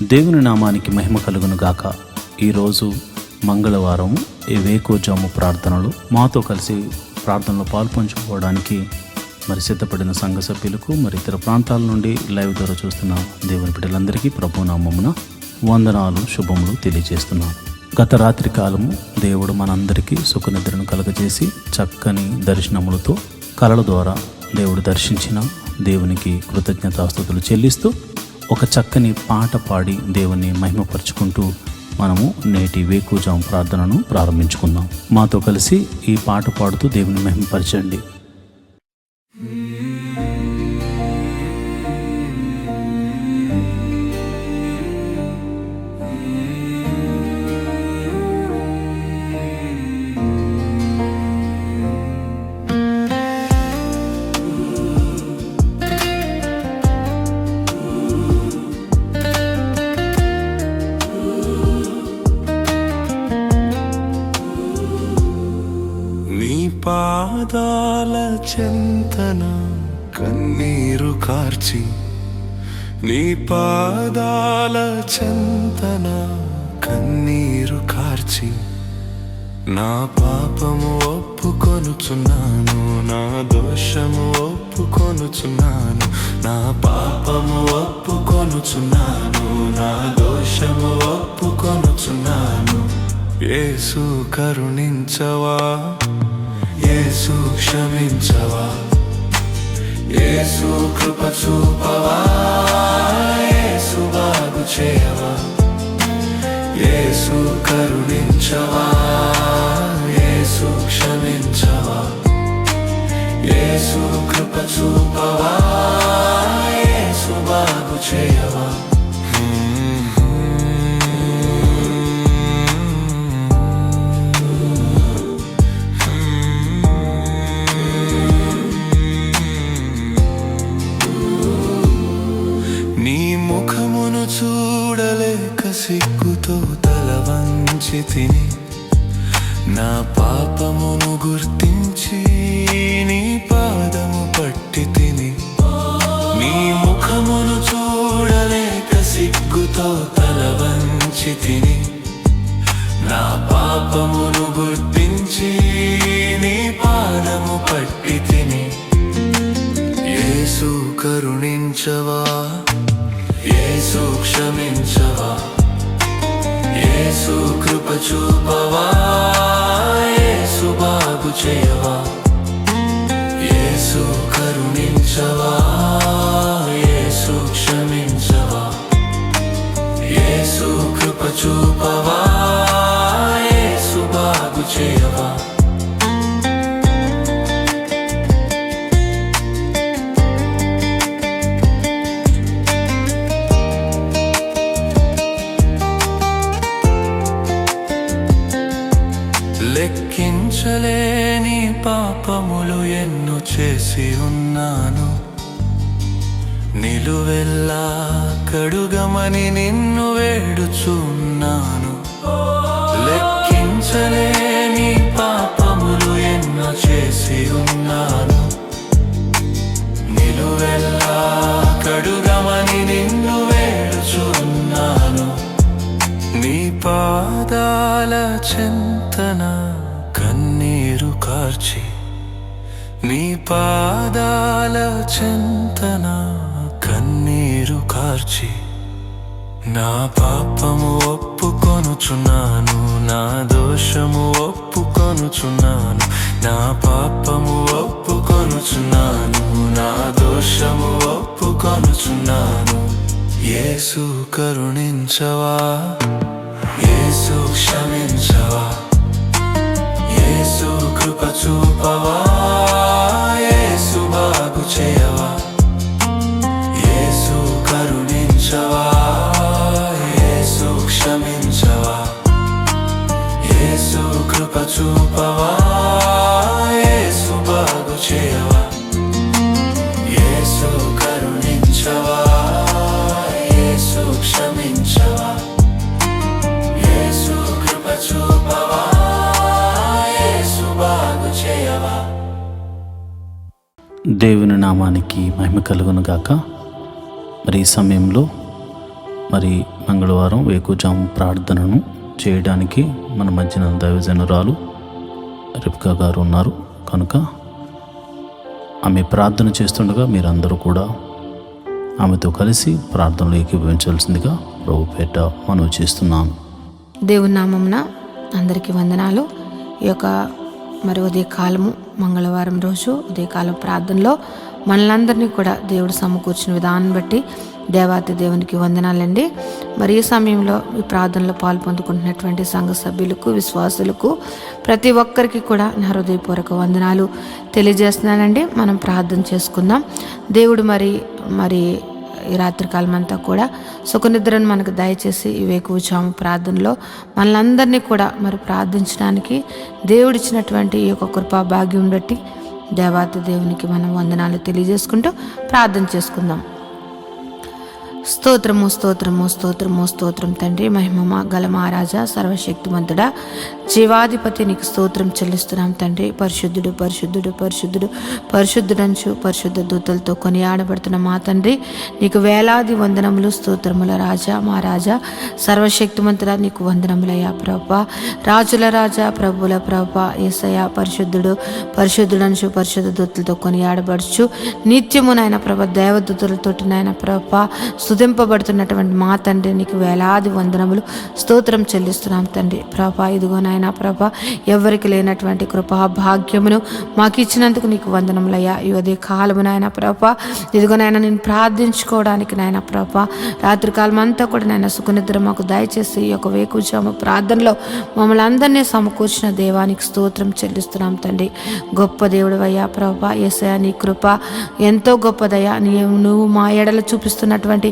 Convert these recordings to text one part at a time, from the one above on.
దేవుని నామానికి మహిమ కలుగును గాక. ఈరోజు మంగళవారం ఈ వేకోజాము ప్రార్థనలు మాతో కలిసి ప్రార్థనలో పాల్పంచుకోవడానికి సిద్ధపడిన సంఘ సభ్యులకు ఇతర ప్రాంతాల నుండి లైవ్ ద్వారా చూస్తున్న దేవుని బిడ్డలందరికీ ప్రభు నామమున వందనాలు శుభములు తెలియజేస్తున్నాను. గత రాత్రి కాలము దేవుడు మనందరికీ సుఖనిద్రను కలగజేసి చక్కని దర్శనములతో కలల ద్వారా దేవుడు దర్శించిన దేవునికి కృతజ్ఞతాస్తుతులు చెల్లిస్తూ ఒక చక్కని పాట పాడి దేవుని మహిమపరుచుకుంటూ మనము నేటి వేకుజాము ప్రార్థనను ప్రారంభించుకుందాం. మాతో కలిసి ఈ పాట పాడుతూ దేవుని మహిమపరచండి. పాదాల చెంతన కన్నీరు కార్చి, నీ పాదాల చెంతన కన్నీరు కార్చి, నా పాపము ఒప్పుకొనుచున్నాను, నా దోషము ఒప్పుకొనుచున్నాను, నా పాపము ఒప్పుకొనుచున్నాను, నా దోషము ఒప్పుకొనుచున్నాను. యేసు కరుణించవా, యేసు క్షమించవా, యేసు కృప చూపవా, యేసు బాగు చేయవా, యేసు కరుణించవా, యేసు క్షమించవా, యేసు కృప చూపవా, యేసు బాగు చేయవా. చూడలేక సిగ్గుతో తల వంచి తిని, నా పాపమును గుర్తించి నీ పాదము పట్టి తిని. నీ ముఖమును చూడలేక సిగ్గుతో తల వంచి తిని, నా పాపమును గుర్తించి నీ పాదము పట్టి తిని. యేసు కరుణించవా, యేసు క్షమించవా, యేసు కృప చూపవా, యేసు బాగు చేయవా, యేసు కరుణించవా, యేసు క్షమించవా, యేసు కృప చూపవా, యేసు బాగు చేయవా. లెక్కించలేని పాపములు ఎన్నో చేసి ఉన్నాను, నిలువెల్లా కడుగమని నిన్ను వేడుచున్నాను. లెక్కించలేని పాపములు ఎన్నో చేసి ఉన్నాను, నిలువెల్లా కడుగమని నిన్ను వేడుచున్నాను. నీ పాదాల చెంతన కన్నీరు కార్చి, నీ పాదాల చెంతన కన్నీరు కార్చి, నా పాపము ఒప్పుకొనుచున్నాను, నా దోషము ఒప్పుకొనుచున్నాను, నా పాపము ఒప్పుకొనుచున్నాను, నా దోషము ఒప్పుకొనుచున్నాను. యేసు కరుణించవా, యేసు క్షమించవా, యేసు కృప చూపవా, యేసు బాగు చేయవా, యేసు కరుణించవా, యేసు క్షమించవా, యేసు కృప చూపవా, యేసు బాగు చేయవా, యేసు కరుణించవా, యేసు క్షమించవా, యేసు కృప చూపవా, యేసు బాగు చేయవా. దేవుని నామానికి మహిమ కలుగును గాక. ఈ సమయంలో మరి మంగళవారం వేకువజాము ప్రార్థనను చేయడానికి మన మధ్యన దైవజనురాలు రిబ్కా గారు ఉన్నారు కనుక ఆమె ప్రార్థన చేస్తుండగా మీరందరూ కూడా ఆమెతో కలిసి ప్రార్థనలు ఏకీభవించాల్సిందిగా ప్రభుపేట మనవి చేస్తున్నాను. దేవుని నామమున అందరికీ వందనాలు. ఈ యొక్క మరి ఉదయకాలము మంగళవారం రోజు ఉదయకాలం ప్రార్థనలో మనలందరినీ కూడా దేవుడు సమకూర్చిన విధానం బట్టి దేవాతి దేవునికి వందనాలండి. మరి ఈ సమయంలో ఈ ప్రార్థనలో పాల్పొందుకుంటున్నటువంటి సంఘ సభ్యులకు, విశ్వాసులకు, ప్రతి ఒక్కరికి కూడా నా హృదయపూర్వక వందనాలు తెలియజేస్తున్నానండి. మనం ప్రార్థన చేసుకుందాం. దేవుడు మరి ఈ రాత్రికాలం అంతా కూడా సుఖనిద్రను మనకు దయచేసి ఈ వేకువజాము ప్రార్థనలో మనలందరినీ కూడా మరి ప్రార్థించడానికి దేవుడిచ్చినటువంటి ఈ యొక్క కృపా భాగ్యం బట్టి దేవాతి దేవునికి మనం వందనాలు తెలియజేసుకుంటూ ప్రార్థన చేసుకుందాం. స్తోత్రము స్తోత్రము స్తోత్రము స్తోత్రం తండ్రి, మహిమ గల మహారాజా, సర్వశక్తిమంతుడా, జీవాధిపతి, నీకు స్తోత్రం చెల్లిస్తున్నాం తండ్రి. పరిశుద్ధుడు పరిశుద్ధుడు పరిశుద్ధుడు పరిశుద్ధుడంచు పరిశుద్ధ దూతలతో కొనియాడబడుతున్న మా తండ్రి, నీకు వేలాది వందనములు స్తోత్రముల రాజా, మా రాజా, సర్వశక్తిమంతుడా, నీకు వందనములయ్యా ప్రభా. రాజుల రాజా, ప్రభుల ప్రభా, యేసయ్యా పరిశుద్ధుడు పరిశుద్ధుడంచు పరిశుద్ధ దూతలతో కొనియాడబడుచు నిత్యము నాయన ప్రభ దేవదూతలతోటి నాయన ప్రభా స్తుతింపబడుతున్నటువంటి మా తండ్రి, నీకు వేలాది వందనములు స్తోత్రం చెల్లిస్తున్నాం తండ్రి. ప్రభా ఇదిగో నాయన ప్రభా, ఎవరికి లేనటువంటి కృపా భాగ్యమును మాకు ఇచ్చినందుకు నీకు వందనములయ్యా. ఈ ఉదయ కాలము నాయన ప్రభా, ఇదిగో నాయన నేను ప్రార్థించుకోవడానికి నాయన ప్రభా రాత్రికాలం అంతా కూడా నాయన సుఖనిద్ర మాకు దయచేసి ఈ యొక్క వేకువజాము ప్రార్థనలో మమ్మల్ని అందరినీ సమకూర్చిన దేవానికి స్తోత్రం చెల్లిస్తున్నాం తండ్రి. గొప్ప దేవుడు అయ్యా ప్రభా, యేసయ్యా నీ కృప ఎంతో గొప్పదయ్యా. నువ్వు మా ఎడల చూపిస్తున్నటువంటి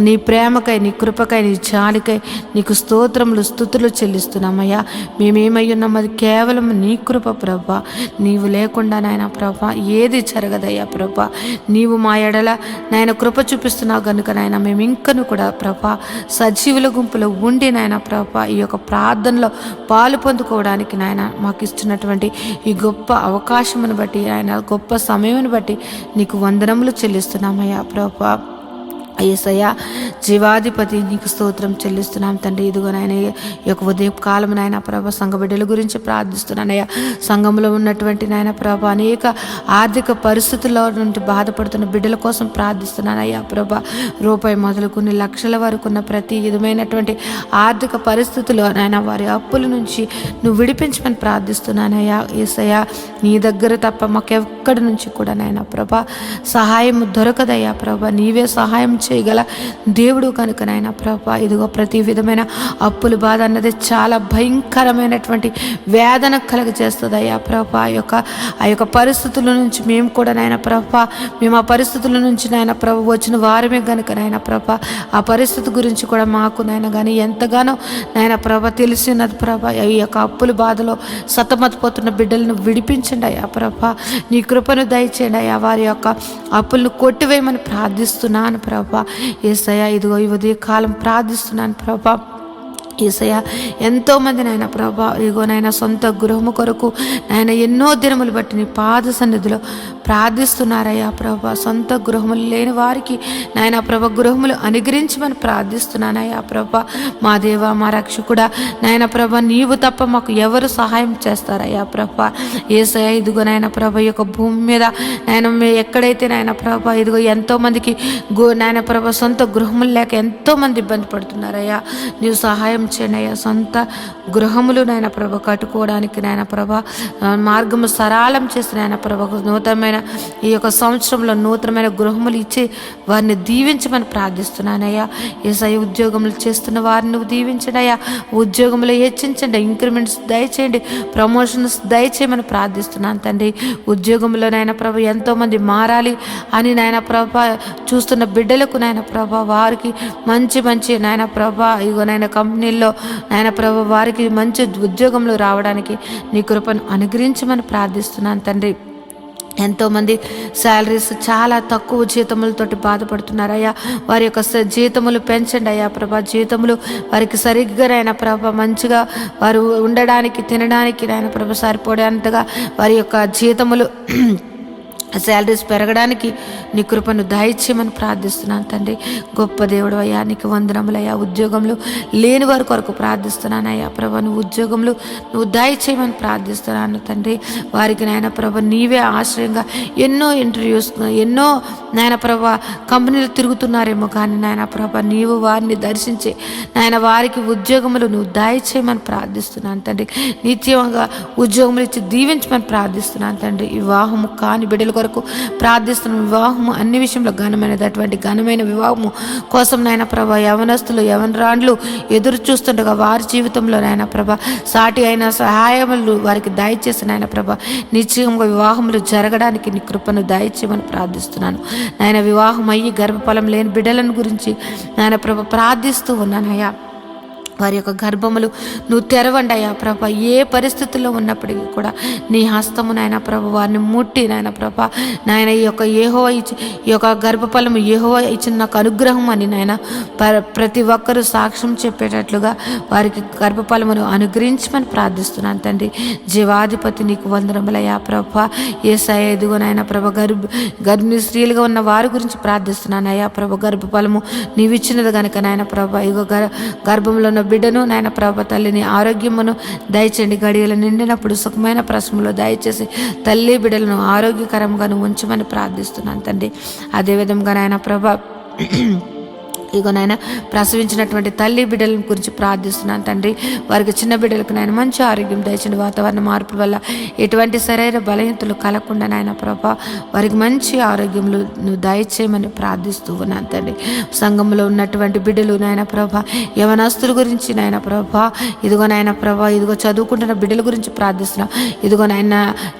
నీ ప్రేమకై, నీ కృపకై, నీ జాలికై నీకు స్తోత్రములు స్తుతులు చెల్లిస్తున్నామయ్యా. మేమేమై ఉన్నాం అది కేవలం నీ కృప ప్రభా. నీవు లేకుండా నాయన ప్రభా ఏది జరగదయ్యా ప్రభా. నీవు మా ఎడల నాయన కృప చూపిస్తున్నావు కనుక నాయన మేము ఇంకను కూడా ప్రభా సజీవుల గుంపులో ఉండి నాయన ప్రభా ఈ యొక్క ప్రార్థనలో పాలు పొందుకోవడానికి నాయన మాకు ఇస్తున్నటువంటి ఈ గొప్ప అవకాశమును బట్టి ఆయన గొప్ప సమయమును బట్టి నీకు వందనములు చెల్లిస్తున్నామయ్యా ప్రభా. యేసయ్యా జీవాధిపతి, నీకు స్తోత్రం చెల్లిస్తున్నాం తండ్రి. ఇదిగో నాయన ఈ యొక్క ఉదయం కాలం నాయన ప్రభ సంఘ బిడ్డల గురించి ప్రార్థిస్తున్నానయ్యా. సంఘంలో ఉన్నటువంటి నాయన ప్రభ అనేక ఆర్థిక పరిస్థితుల్లో నుండి బాధపడుతున్న బిడ్డల కోసం ప్రార్థిస్తున్నానయ్యా ప్రభ. రూపాయి మొదలుకుని లక్షల వరకు ఉన్న ప్రతి విధమైనటువంటి ఆర్థిక పరిస్థితుల్లో నాయన వారి అప్పుల నుంచి నువ్వు విడిపించమని ప్రార్థిస్తున్నానయ్యా. యేసయ్యా నీ దగ్గర తప్ప మాకెక్కడి నుంచి కూడా నాయన ప్రభ సహాయం దొరకదయ్యా ప్రభ. నీవే సహాయం చేయగల దేవుడు కనుక నాయన ప్రభా ఇదిగో ప్రతి విధమైన అప్పుల బాధ అన్నది చాలా భయంకరమైనటువంటి వేదన కలుగజేస్తుంది అయ్యా ప్రభా. ఆ యొక్క పరిస్థితుల నుంచి మేము కూడా నాయన ప్రభా మేము ఆ పరిస్థితుల నుంచి నాయన ప్రభ వచ్చిన వారమే కనుక నాయన ప్రభా ఆ పరిస్థితి గురించి కూడా మాకు నాయన కానీ ఎంతగానో నాయన ప్రభ తెలిసినది ప్రభా. ఈ యొక్క అప్పుల బాధలో సతమతపోతున్న బిడ్డలను విడిపించండి అయ్యా ప్రభా. నీ కృపను దయచేయండి అయ్యా. వారి యొక్క అప్పులను కొట్టివేయమని ప్రార్థిస్తున్నాను ప్రభా. యేసయ్యా ఇదిగో ఈ ఉదయ కాలం ప్రార్థిస్తున్నాను ప్రభా. యేసయ్యా ఎంతోమంది నాయన ప్రభా ఇదిగో నాయన సొంత గృహము కొరకు నాయన ఎన్నో దినములు బట్టి నీ పాద సన్నిధిలో ప్రార్థిస్తున్నారయ్యా ప్రభా. సొంత గృహములు లేని వారికి నాయన ప్రభ గృహములు అనుగ్రహించమని ప్రార్థిస్తున్నానయ్యా ప్రభా. మా దేవ మా రక్షకుడా నాయన ప్రభ నీవు తప్ప మాకు ఎవరు సహాయం చేస్తారయ్యా ప్రభా. యేసయ్యా ఇదిగో నాయన ప్రభ ఈ యొక్క భూమి మీద నాయన ఎక్కడైతే నాయన ప్రభ ఇదిగో ఎంతోమందికి నాయన ప్రభ సొంత గృహములు లేక ఎంతోమంది ఇబ్బంది పడుతున్నారయ్యా. నీవు సహాయం చేయండి అయ్యా. సొంత గృహములు నాయన ప్రభ కట్టుకోవడానికి నాయన ప్రభ మార్గము సరళం చేసి నాయన ప్రభ నూతనమైన ఈ యొక్క సంవత్సరంలో నూతనమైన గృహములు ఇచ్చి వారిని దీవించమని ప్రార్థిస్తున్నానయ్యా. యేసయ్య ఉద్యోగములు చేస్తున్న వారిని నువ్వు దీవించండి అయ్యా. ఉద్యోగములు హెచ్చించండి, ఇంక్రిమెంట్స్ దయచేయండి, ప్రమోషన్స్ దయచేయమని ప్రార్థిస్తున్నాను తండ్రి. ఉద్యోగంలో నాయన ప్రభ ఎంతోమంది మారాలి అని నాయన ప్రభ చూస్తున్న బిడ్డలకు నాయన ప్రభ వారికి మంచి మంచి నాయన ప్రభ ఇగో నాయన కంపెనీల్లో నాయన ప్రభ వారికి మంచి ఉద్యోగంలో రావడానికి నీ కృపను అనుగ్రహించమని ప్రార్థిస్తున్నాను తండ్రి. ఎంతోమంది శాలరీస్ చాలా తక్కువ జీతములతోటి బాధపడుతున్నారయ్యా. వారి యొక్క జీతములు పెంచండి అయ్యా ప్రభా. జీతములు వారికి సరిగ్గా నాయన ప్రభ మంచిగా వారు ఉండడానికి తినడానికి నాయన ప్రభ సరిపోయేంతగా వారి యొక్క జీతములు శాలరీస్ పెరగడానికి నీ కృపను దయచేయమని ప్రార్థిస్తున్నాను తండ్రి. గొప్ప దేవుడు అయ్యా, నీకు వందనములయ్యా. ఉద్యోగంలో లేని వారి కొరకు ప్రార్థిస్తున్నానయ్యా ప్రభా. నువ్వు ఉద్యోగంలో నువ్వు దయచేయమని ప్రార్థిస్తున్నాను తండ్రి. వారికి నాయన ప్రభా నీవే ఆశ్రయంగా ఎన్నో ఇంటర్వ్యూస్, ఎన్నో నాయన ప్రభా కంపెనీలు తిరుగుతున్నారేమో కానీ నాయన ప్రభా నీవు వారిని దర్శించి నాయన వారికి ఉద్యోగములు నువ్వు దయచేయమని ప్రార్థిస్తున్నాను తండ్రి. నిత్యంగా ఉద్యోగములు ఇచ్చి దీవించమని ప్రార్థిస్తున్నాను తండ్రి. వివాహము కాని బిడ్డల కొరకు ప్రార్థిస్తున్న వివాహము అన్ని విషయంలో ఘనమైనది. అటువంటి ఘనమైన వివాహము కోసం నాయన ప్రభా యవనస్తులు యవనరాండ్లు ఎదురు చూస్తుండగా వారి జీవితంలో నాయన ప్రభా సాటి అయిన సహాయములు వారికి దయచేసి నాయన ప్రభా నిశ్చయంగా వివాహములు జరగడానికి నీ కృపను దయచేయమని ప్రార్థిస్తున్నాను నాయన. వివాహం అయ్యి గర్భఫలం లేని బిడ్డలను గురించి నాయన ప్రభా ప్రార్థిస్తూ ఉన్నానయ్యా. వారి యొక్క గర్భములు నువ్వు తెరవండి అయ్యా ప్రభా. ఏ పరిస్థితుల్లో ఉన్నప్పటికీ కూడా నీ హస్తము నాయన ప్రభా వారిని ముట్టి నాయన ప్రభా నాయన ఈ యొక్క గర్భఫలము యెహోవా ఇచ్చిన నాకు అనుగ్రహం అని నాయన ప్రతి ఒక్కరూ సాక్ష్యం చెప్పేటట్లుగా వారికి గర్భఫలమును అనుగ్రహించమని ప్రార్థిస్తున్నాను తండ్రి. జీవాధిపతి నీకు వందనములయ్యా ప్రభా. యేసయ్యా ఎదుగో నాయన ప్రభా గర్భిణీ స్త్రీలుగా ఉన్న వారి గురించి ప్రార్థిస్తున్నాను అయ్యా ప్రభా. గర్భఫలము నీవు ఇచ్చినది కనుక నాయన ప్రభా ఇగో గర్భంలో ఉన్న బిడ్డను నాయన ప్రభా తల్లిని ఆరోగ్యమును దయచేయండి. గడియలు నిండినప్పుడు సుఖమైన ప్రసములో దయచేసి తల్లి బిడ్డలను ఆరోగ్యకరంగా ఉంచమని ప్రార్థిస్తున్నాను తండ్రి. అదేవిధంగా నాయన ప్రభా ఇగో నాయన ప్రసవించినటువంటి తల్లి బిడ్డల గురించి ప్రార్థిస్తున్నాను తండ్రి. వారికి చిన్న బిడ్డలకు నాయన మంచి ఆరోగ్యం దయచండి. వాతావరణ మార్పుల వల్ల ఎటువంటి శరీర బలహీనతలు కలగకుండా నాయన ప్రభా వారికి మంచి ఆరోగ్యములు నువ్వు దయచేయమని ప్రార్థిస్తూ ఉన్నాను తండ్రి. సంఘంలో ఉన్నటువంటి బిడ్డలు నాయన ప్రభా యవనస్తుల గురించి నాయన ప్రభా ఇదిగో నాయన ప్రభా ఇదిగో చదువుకుంటున్న బిడ్డల గురించి ప్రార్థిస్తున్నాం. ఇదిగో నాయన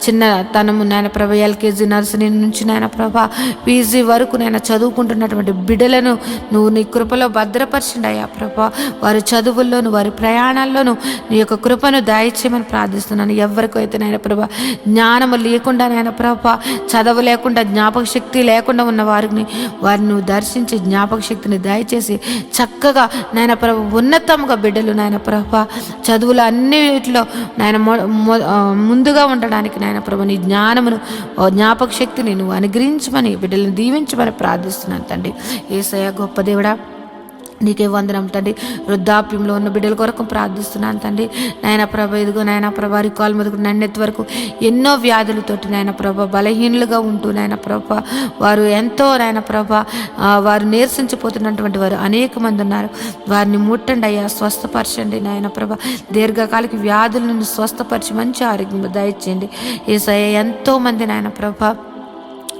చిన్నతనము నాయన ప్రభా ఎల్కేజీ నర్సరీ నుంచి నాయన ప్రభా పీజీ వరకు నాయన చదువుకుంటున్నటువంటి బిడ్డలను నువ్వు నీ కృపలో భద్రపరచండి అయ్యా ప్రభా. వారి చదువుల్లోను వారి ప్రయాణాల్లోనూ నీ యొక్క కృపను దయచేయమని ప్రార్థిస్తున్నాను. ఎవరికైతే నాయన ప్రభా జ్ఞానము లేకుండా నాయన ప్రభా చదువు లేకుండా జ్ఞాపక శక్తి లేకుండా ఉన్న వారిని నువ్వు దర్శించి జ్ఞాపక శక్తిని దయచేసి చక్కగా నాయన ప్రభా ఉన్నతంగా బిడ్డలు నాయన ప్రభా చదువులు అన్నిటిలో నాయన ముందుగా ఉండడానికి నాయన ప్రభా నీ జ్ఞానమును జ్ఞాపక శక్తిని నువ్వు అనుగ్రహించమని బిడ్డలను దీవించమని ప్రార్థిస్తున్నాను తండ్రి. యేసయ్యా గొప్ప దేవుడా నీకే వందనం తండ్రి. వృద్ధాప్యంలో ఉన్న బిడ్డల కొరకు ప్రార్థిస్తున్నాను తండ్రి. నాయన ప్రభ ఇదిగో నాయన ప్రభ రికాల్ మొదలు నన్నెత్తి వరకు ఎన్నో వ్యాధులతోటి నాయన ప్రభ బలహీనులుగా ఉంటూ నాయన ప్రభ వారు ఎంతో నాయన ప్రభ వారు నీరసించిపోతున్నటువంటి వారు అనేక మంది ఉన్నారు. వారిని ముట్టండి అయ్యా, స్వస్థపరచండి నాయన ప్రభ. దీర్ఘకాలిక వ్యాధుల నుండి స్వస్థపరిచి మంచి ఆరోగ్యం దయచేయండి. యేసయ్యా ఎంతో మంది నాయన ప్రభ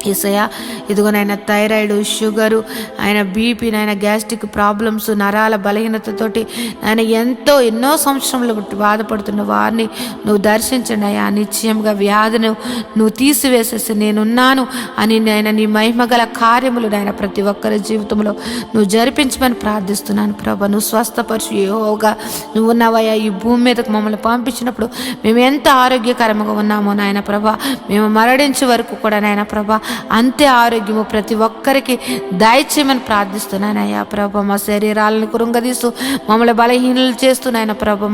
యేసయ్యా ఇదిగో నాయన థైరాయిడ్, షుగరు, ఆయన బీపీ, నాయన గ్యాస్ట్రిక్ ప్రాబ్లమ్స్, నరాల బలహీనతతోటి ఆయన ఎన్నో సంవత్సరంలో బాధపడుతున్న వారిని నువ్వు దర్శించండి అయ్యా. నిశ్చయంగా వ్యాధిని నువ్వు తీసివేసేసి నేనున్నాను అని నాయన నీ మహిమగల కార్యములు నాయన ప్రతి ఒక్కరి జీవితంలో నువ్వు జరిపించమని ప్రార్థిస్తున్నాను ప్రభా. నువ్వు స్వస్థపరిచి యెహోవాగా నువ్వు ఉన్నావయ్యా. ఈ భూమి మీదకు మమ్మల్ని పంపించినప్పుడు మేము ఎంత ఆరోగ్యకరంగా ఉన్నామో నాయన ప్రభా, మేము మరణించే వరకు కూడా నాయన ప్రభా అంతే ఆరోగ్యము ప్రతి ఒక్కరికి దయచేయమని ప్రార్థిస్తున్నానయ్యా ప్రభా. మా శరీరాలను కృంగదీస్తూ మమ్మల్ని బలహీనలు చేస్తూ నాయన ప్రభా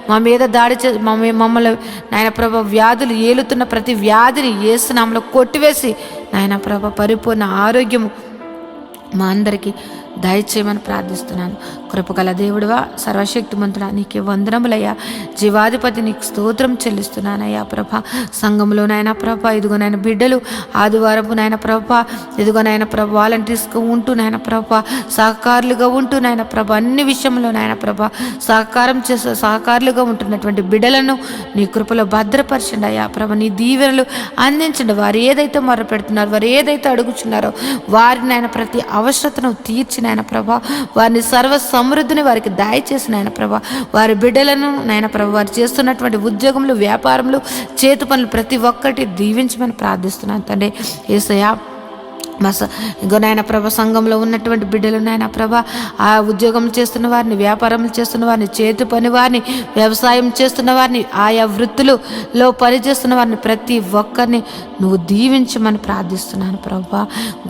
మా మీద దాడి మమ్మల్ని నాయన ప్రభా వ్యాధులు ఏలుతున్న ప్రతి వ్యాధిని యేసు నామములో కొట్టివేసి నాయన ప్రభా పరిపూర్ణ ఆరోగ్యము మా అందరికీ దయచేయమని ప్రార్థిస్తున్నాను. కృపగల దేవుడువా, సర్వశక్తిమంతుడా, నీకే వందనములయ్యా. జీవాధిపతి నీకు స్తోత్రం చెల్లిస్తున్నానయ్యా ప్రభా. సంఘంలో నాయన ప్రభా ఇదిగో నాయన బిడ్డలు ఆదివారపు నాయన ప్రభా ఇదిగో నాయన ప్రభా వాలంటీర్స్గా ఉంటూ నాయన ప్రభా సహకారులుగా ఉంటూ నాయన ప్రభా అన్ని విషయంలో నాయన ప్రభా సహకారులుగా ఉంటున్నటువంటి బిడ్డలను నీ కృపలో భద్రపరచండి అయ్యా ప్రభా. నీ దీవెనలు అందించండి. వారు ఏదైతే మొరపెడుతున్నారో, వారు ఏదైతే అడుగుచున్నారో వారి నాయన ప్రతి అవసరతను తీర్చిన నాయన ప్రభా వారిని సర్వ సమృద్ధిని వారికి దయచేసిన నాయన ప్రభా. వారి బిడ్డలను నాయన ప్రభా వారు చేస్తున్నటువంటి ఉద్యోగములు, వ్యాపారములు, చేతి పనులు ప్రతి ఒక్కటి దీవించమని ప్రార్థిస్తున్నాను తండ్రి. యేసయ్యా ఇంకో నాయన ప్రభ సంఘంలో ఉన్నటువంటి బిడ్డలు నాయన ప్రభ, ఆ ఉద్యోగం చేస్తున్న వారిని, వ్యాపారం చేస్తున్న వారిని, చేతి పని వారిని, వ్యవసాయం చేస్తున్న వారిని, ఆయా వృత్తులలో పనిచేస్తున్న వారిని ప్రతి ఒక్కరిని నువ్వు దీవించమని ప్రార్థిస్తున్నాను ప్రభా.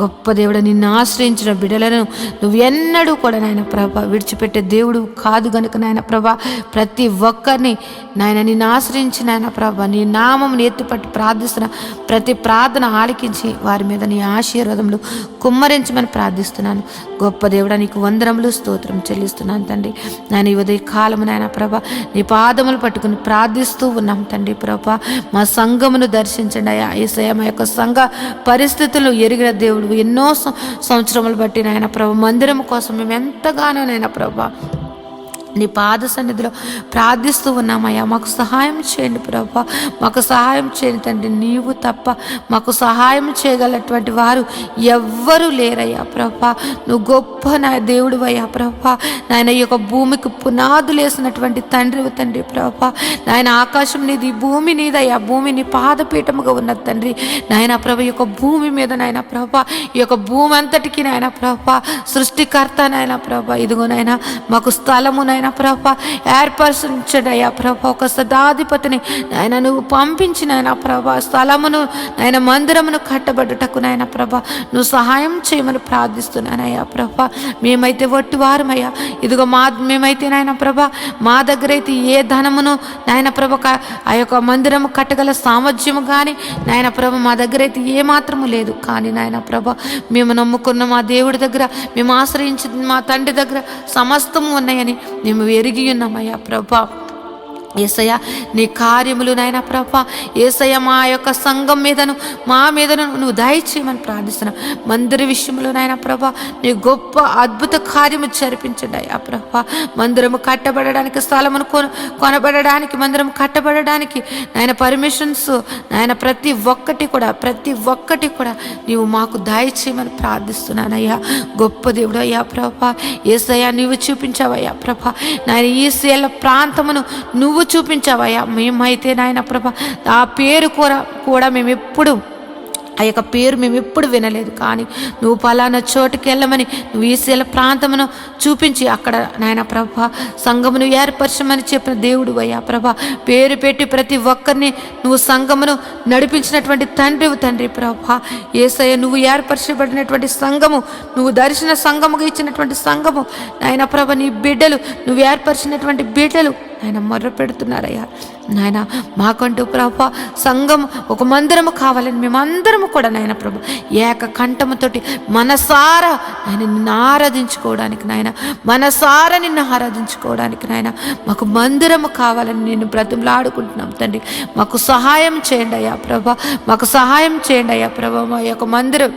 గొప్ప దేవుడు, నిన్ను ఆశ్రయించిన బిడ్డలను నువ్వు ఎన్నడూ కూడా నాయన ప్రభ విడిచిపెట్టే దేవుడు కాదు గనుక నాయన ప్రభ ప్రతి ఒక్కరిని నాయన నిన్ను ఆశ్రయించి నాయన ప్రభ నీ నామమును ఎత్తిపట్టి ప్రార్థిస్తున్న ప్రతి ప్రార్థన ఆలకించి వారి మీద నీ ఆశీర్వాదములు కుమ్మరించమని ప్రార్థిస్తున్నాను. గొప్ప దేవుడా, నీకు వందనములు స్తోత్రం చెల్లిస్తున్నాను తండ్రి. నేను ఈ ఉదయ కాలము నాయన ప్రభ నీ పాదములు పట్టుకుని ప్రార్థిస్తూ ఉన్నాం తండ్రి ప్రభ. మా సంఘమును దర్శించండి అయ్యా. యేసయ్య, మా యొక్క సంఘ పరిస్థితులు ఎరిగిన దేవుడు, ఎన్నో సంవత్సరములు బట్టి నాయన ప్రభ మందిరం కోసం మేము ఎంతగానో నాయన ప్రభ నీ పాద సన్నిధిలో ప్రార్థిస్తూ ఉన్నామయ్యా. మాకు సహాయం చేయండి ప్రభా, మాకు సహాయం చేయండి తండ్రి. నీవు తప్ప మాకు సహాయం చేయగలటువంటి వారు ఎవ్వరూ లేరయ్యా ప్రభా. నువ్వు గొప్ప నా దేవుడు అయ్యా ప్రభా. నాయన ఈ యొక్క భూమికి పునాదులు వేసినటువంటి తండ్రి ప్రభా. నాయన ఆకాశం నీది, భూమి నీదయ్యా. భూమి నీ పాదపీఠముగా ఉన్నది తండ్రి. నాయన ప్రభ ఈ యొక్క భూమి మీద నాయన ప్రభా, ఈ యొక్క భూమి అంతటికి నాయన ప్రభా సృష్టికర్త నాయన ప్రభా. ఇదిగో నాయన మాకు స్థలము నాయన ప్రభా ఏర్పరచండి అయ్యా ప్రభా. ఒక సదాధిపతిని నాయన నువ్వు పంపించి నాయన ప్రభా స్థలమును నాయన మందిరమును కట్టబడుటకు నాయన ప్రభా నువ్వు సహాయం చేయమని ప్రార్థిస్తున్నానయ్యా ప్రభా. మేమైతే వట్టివారమయ్యా. ఇదిగో మేమైతే నాయన ప్రభా మా దగ్గర అయితే ఏ ధనమును నాయన ప్రభ ఆ యొక్క మందిరము కట్టగల సామర్థ్యము కానీ నాయన ప్రభ మా దగ్గర అయితే ఏ మాత్రము లేదు. కానీ నాయన ప్రభ మేము నమ్ముకున్న మా దేవుడి దగ్గర, మేము ఆశ్రయించిన మా తండ్రి దగ్గర సమస్తము ఉన్నాయని మేము ఎరిగి ఉన్నామయ్యా ప్రభా. యేసయ్య, నీ కార్యములు నాయన ప్రభా యేసయ్య మా యొక్క సంఘం మీదను మా మీదను నువ్వు దయచేయమని ప్రార్థిస్తున్నాం. మందిర విషయంలో నాయన ప్రభా నీ గొప్ప అద్భుత కార్యము జరిపించండి అయ్యా ప్రభా. మందిరము కట్టబడడానికి, స్థలమును కొనబడడానికి, మందిరము కట్టబడడానికి నాయన పర్మిషన్స్ నాయన ప్రతి ఒక్కటి కూడా నీవు మాకు దయచేయమని ప్రార్థిస్తున్నానయ్యా. గొప్ప దేవుడు అయ్యా ప్రభా. యేసయ్య, నీవు చూపించావయ్యా ప్రభా నాయన ఈ శీల ప్రాంతమును నువ్వు చూపించావయ్యా. మేమైతే నాయన ప్రభా ఆ పేరు కూడా మేము ఎప్పుడు ఆ యొక్క పేరు మేము ఎప్పుడు వినలేదు. కానీ నువ్వు పలానా చోటుకి వెళ్ళమని నువ్వు ఈశీల ప్రాంతమును చూపించి అక్కడ నాయన ప్రభా సంఘమును ఏర్పరచమని చెప్పిన దేవుడు అయ్యా ప్రభా. పేరు పెట్టి ప్రతి ఒక్కరిని నువ్వు సంఘమును నడిపించినటువంటి తండ్రి ప్రభా. యేసయ్య, నువ్వు ఏర్పరచబడినటువంటి సంఘము, నువ్వు దర్శన సంఘముగా ఇచ్చినటువంటి సంఘము నాయన ప్రభ నీ బిడ్డలు, నువ్వు ఏర్పరిచినటువంటి బిడ్డలు నాయన మొర్ర పెడుతున్నారయ్యా. నాయన మాకంటూ ప్రభా సంఘం ఒక మందిరము కావాలని మేమందరము కూడా నాయన ప్రభు ఏక కంఠముతోటి మనసారా ఆయన నిన్ను ఆరాధించుకోవడానికి నాయన మాకు మందిరము కావాలని నేను బ్రతిమలాడుకుంటున్నాం తండ్రి. మాకు సహాయం చేయండి అయ్యా ప్రభా, మాకు సహాయం చేయండి అయ్యా ప్రభా. మా యొక్క మందిరం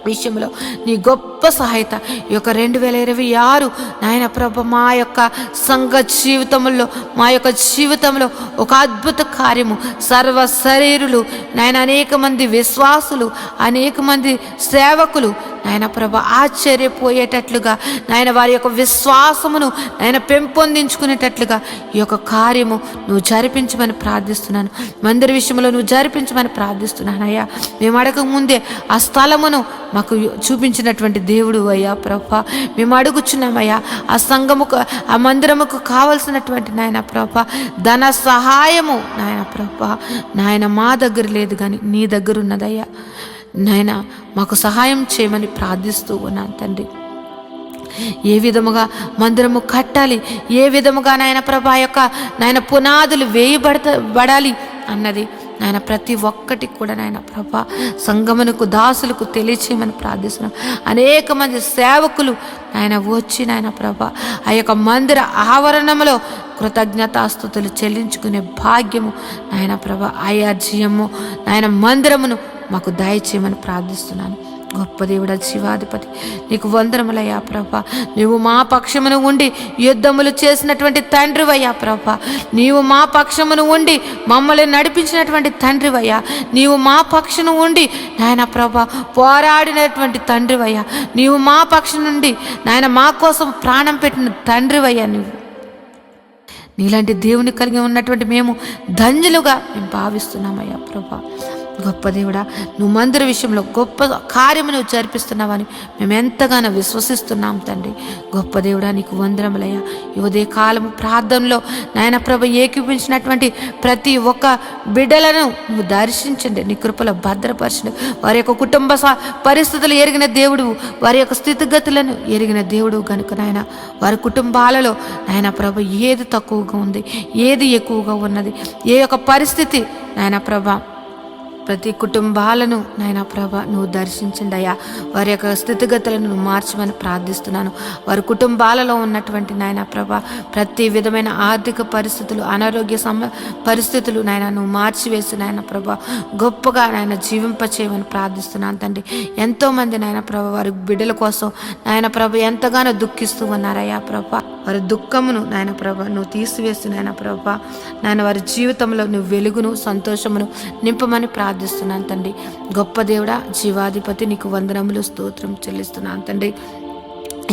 విషయంలో నీ గొప్ప సహాయత ఈ యొక్క 2026 నాయన ప్రభ మా యొక్క సంఘ జీవితంలో, మా యొక్క జీవితంలో ఒక అద్భుత కార్యము, సర్వ శరీరులు నాయన అనేక మంది విశ్వాసులు, అనేక మంది సేవకులు నాయన ప్రభ ఆశ్చర్యపోయేటట్లుగా నాయన వారి యొక్క విశ్వాసమును నాయన పెంపొందించుకునేటట్లుగా ఈ యొక్క కార్యము నువ్వు జరిపించమని ప్రార్థిస్తున్నాను. మందిర విషయంలో నువ్వు జరిపించమని ప్రార్థిస్తున్నాను అయ్యా. మేము అడగక ముందే ఆ స్థలమును మాకు చూపించినటువంటి దేవుడు అయ్యా ప్రభా. మేము అడుగుచున్నామయ్యా ఆ సంఘముకు, ఆ మందిరముకు కావలసినటువంటి నాయన ప్రభా ధన సహాయము నాయన ప్రభా నాయన మా దగ్గర లేదు కానీ నీ దగ్గర ఉన్నదయ్యా. నాయన మాకు సహాయం చేయమని ప్రార్థిస్తూ ఉన్నాను తండ్రి. ఏ విధముగా మందిరము కట్టాలి, ఏ విధముగా నాయన ప్రభా యొక్క నాయన పునాదులు వేయబడాలి అన్నది నాయన ప్రతి ఒక్కటి కూడా నాయన ప్రభా సంగమునకు దాసులకు తెలియచేయమని ప్రార్థిస్తున్నాం. అనేక మంది సేవకులు నాయన వచ్చి నాయన ప్రభా ఆ యొక్క మందిర ఆవరణంలో కృతజ్ఞతాస్తుతులు చెల్లించుకునే భాగ్యము నాయన ప్రభా ఆయార్జీయము నాయన మందిరమును మాకు దయచేయమని ప్రార్థిస్తున్నాను. గొప్ప దేవుడా, శివాధిపతి, నీకు వందనములయ్యా ప్రభా. నీవు మా పక్షమును ఉండి యుద్ధములు చేసినటువంటి తండ్రివయ్యా ప్రభా. నీవు మా పక్షమును ఉండి మమ్మల్ని నడిపించినటువంటి తండ్రివయ్యా. నీవు మా పక్షమును ఉండి నాయన ప్రభా పోరాడినటువంటి తండ్రివయ్యా. నీవు మా పక్షం నుండి నాయన మా కోసం ప్రాణం పెట్టిన తండ్రివయ్యా. నీలాంటి దేవుని కలిగి ఉన్నటువంటి మేము ధన్యులుగా మేము భావిస్తున్నామయ్యా ప్రభా. గొప్ప దేవుడా, నువ్వు మందిర విషయంలో గొప్ప కార్యము నువ్వు జరిపిస్తున్నావని మేము ఎంతగానో విశ్వసిస్తున్నాం తండ్రి. గొప్ప దేవుడా, నీకు వందనములయ్యా. ఈ ఉదయ కాలము ప్రార్థనలో నాయన ప్రభ ఏకీపించినటువంటి ప్రతి ఒక్క బిడ్డలను నువ్వు దర్శించండి, నీ కృపలో భద్రపరచండి. వారి యొక్క కుటుంబ పరిస్థితులు ఎరిగిన దేవుడు, వారి యొక్క స్థితిగతులను ఎరిగిన దేవుడు కనుక నాయన వారి కుటుంబాలలో నాయన ప్రభ ఏది తక్కువగా ఉంది, ఏది ఎక్కువగా ఉన్నది, ఏ యొక్క పరిస్థితి నాయన ప్రభ ప్రతి కుటుంబాలను నాయన ప్రభ నువ్వు దర్శించండి అయ్యా. వారి యొక్క స్థితిగతులను నువ్వు మార్చమని ప్రార్థిస్తున్నాను. వారి కుటుంబాలలో ఉన్నటువంటి నాయన ప్రభ ప్రతి విధమైన ఆర్థిక పరిస్థితులు, అనారోగ్య పరిస్థితులు నాయన నువ్వు మార్చివేసి నాయన ప్రభ గొప్పగా నాయన జీవింపచేయమని ప్రార్థిస్తున్నాను తండ్రి. ఎంతోమంది నాయన ప్రభ వారి బిడ్డల కోసం నాయన ప్రభ ఎంతగానో దుఃఖిస్తూ ఉన్నారయ్యా ప్రభ. వారి దుఃఖమును నాయన ప్రభ నువ్వు తీసివేసి నాయన ప్రభ నాయన వారి జీవితంలో నువ్వు వెలుగును, సంతోషమును నింపమని ప్రార్థిస్తున్నాను తండ్రి. గొప్ప దేవుడా, జీవాధిపతి, నీకు వందనములు, స్తోత్రం చెల్లిస్తున్నాను తండ్రి.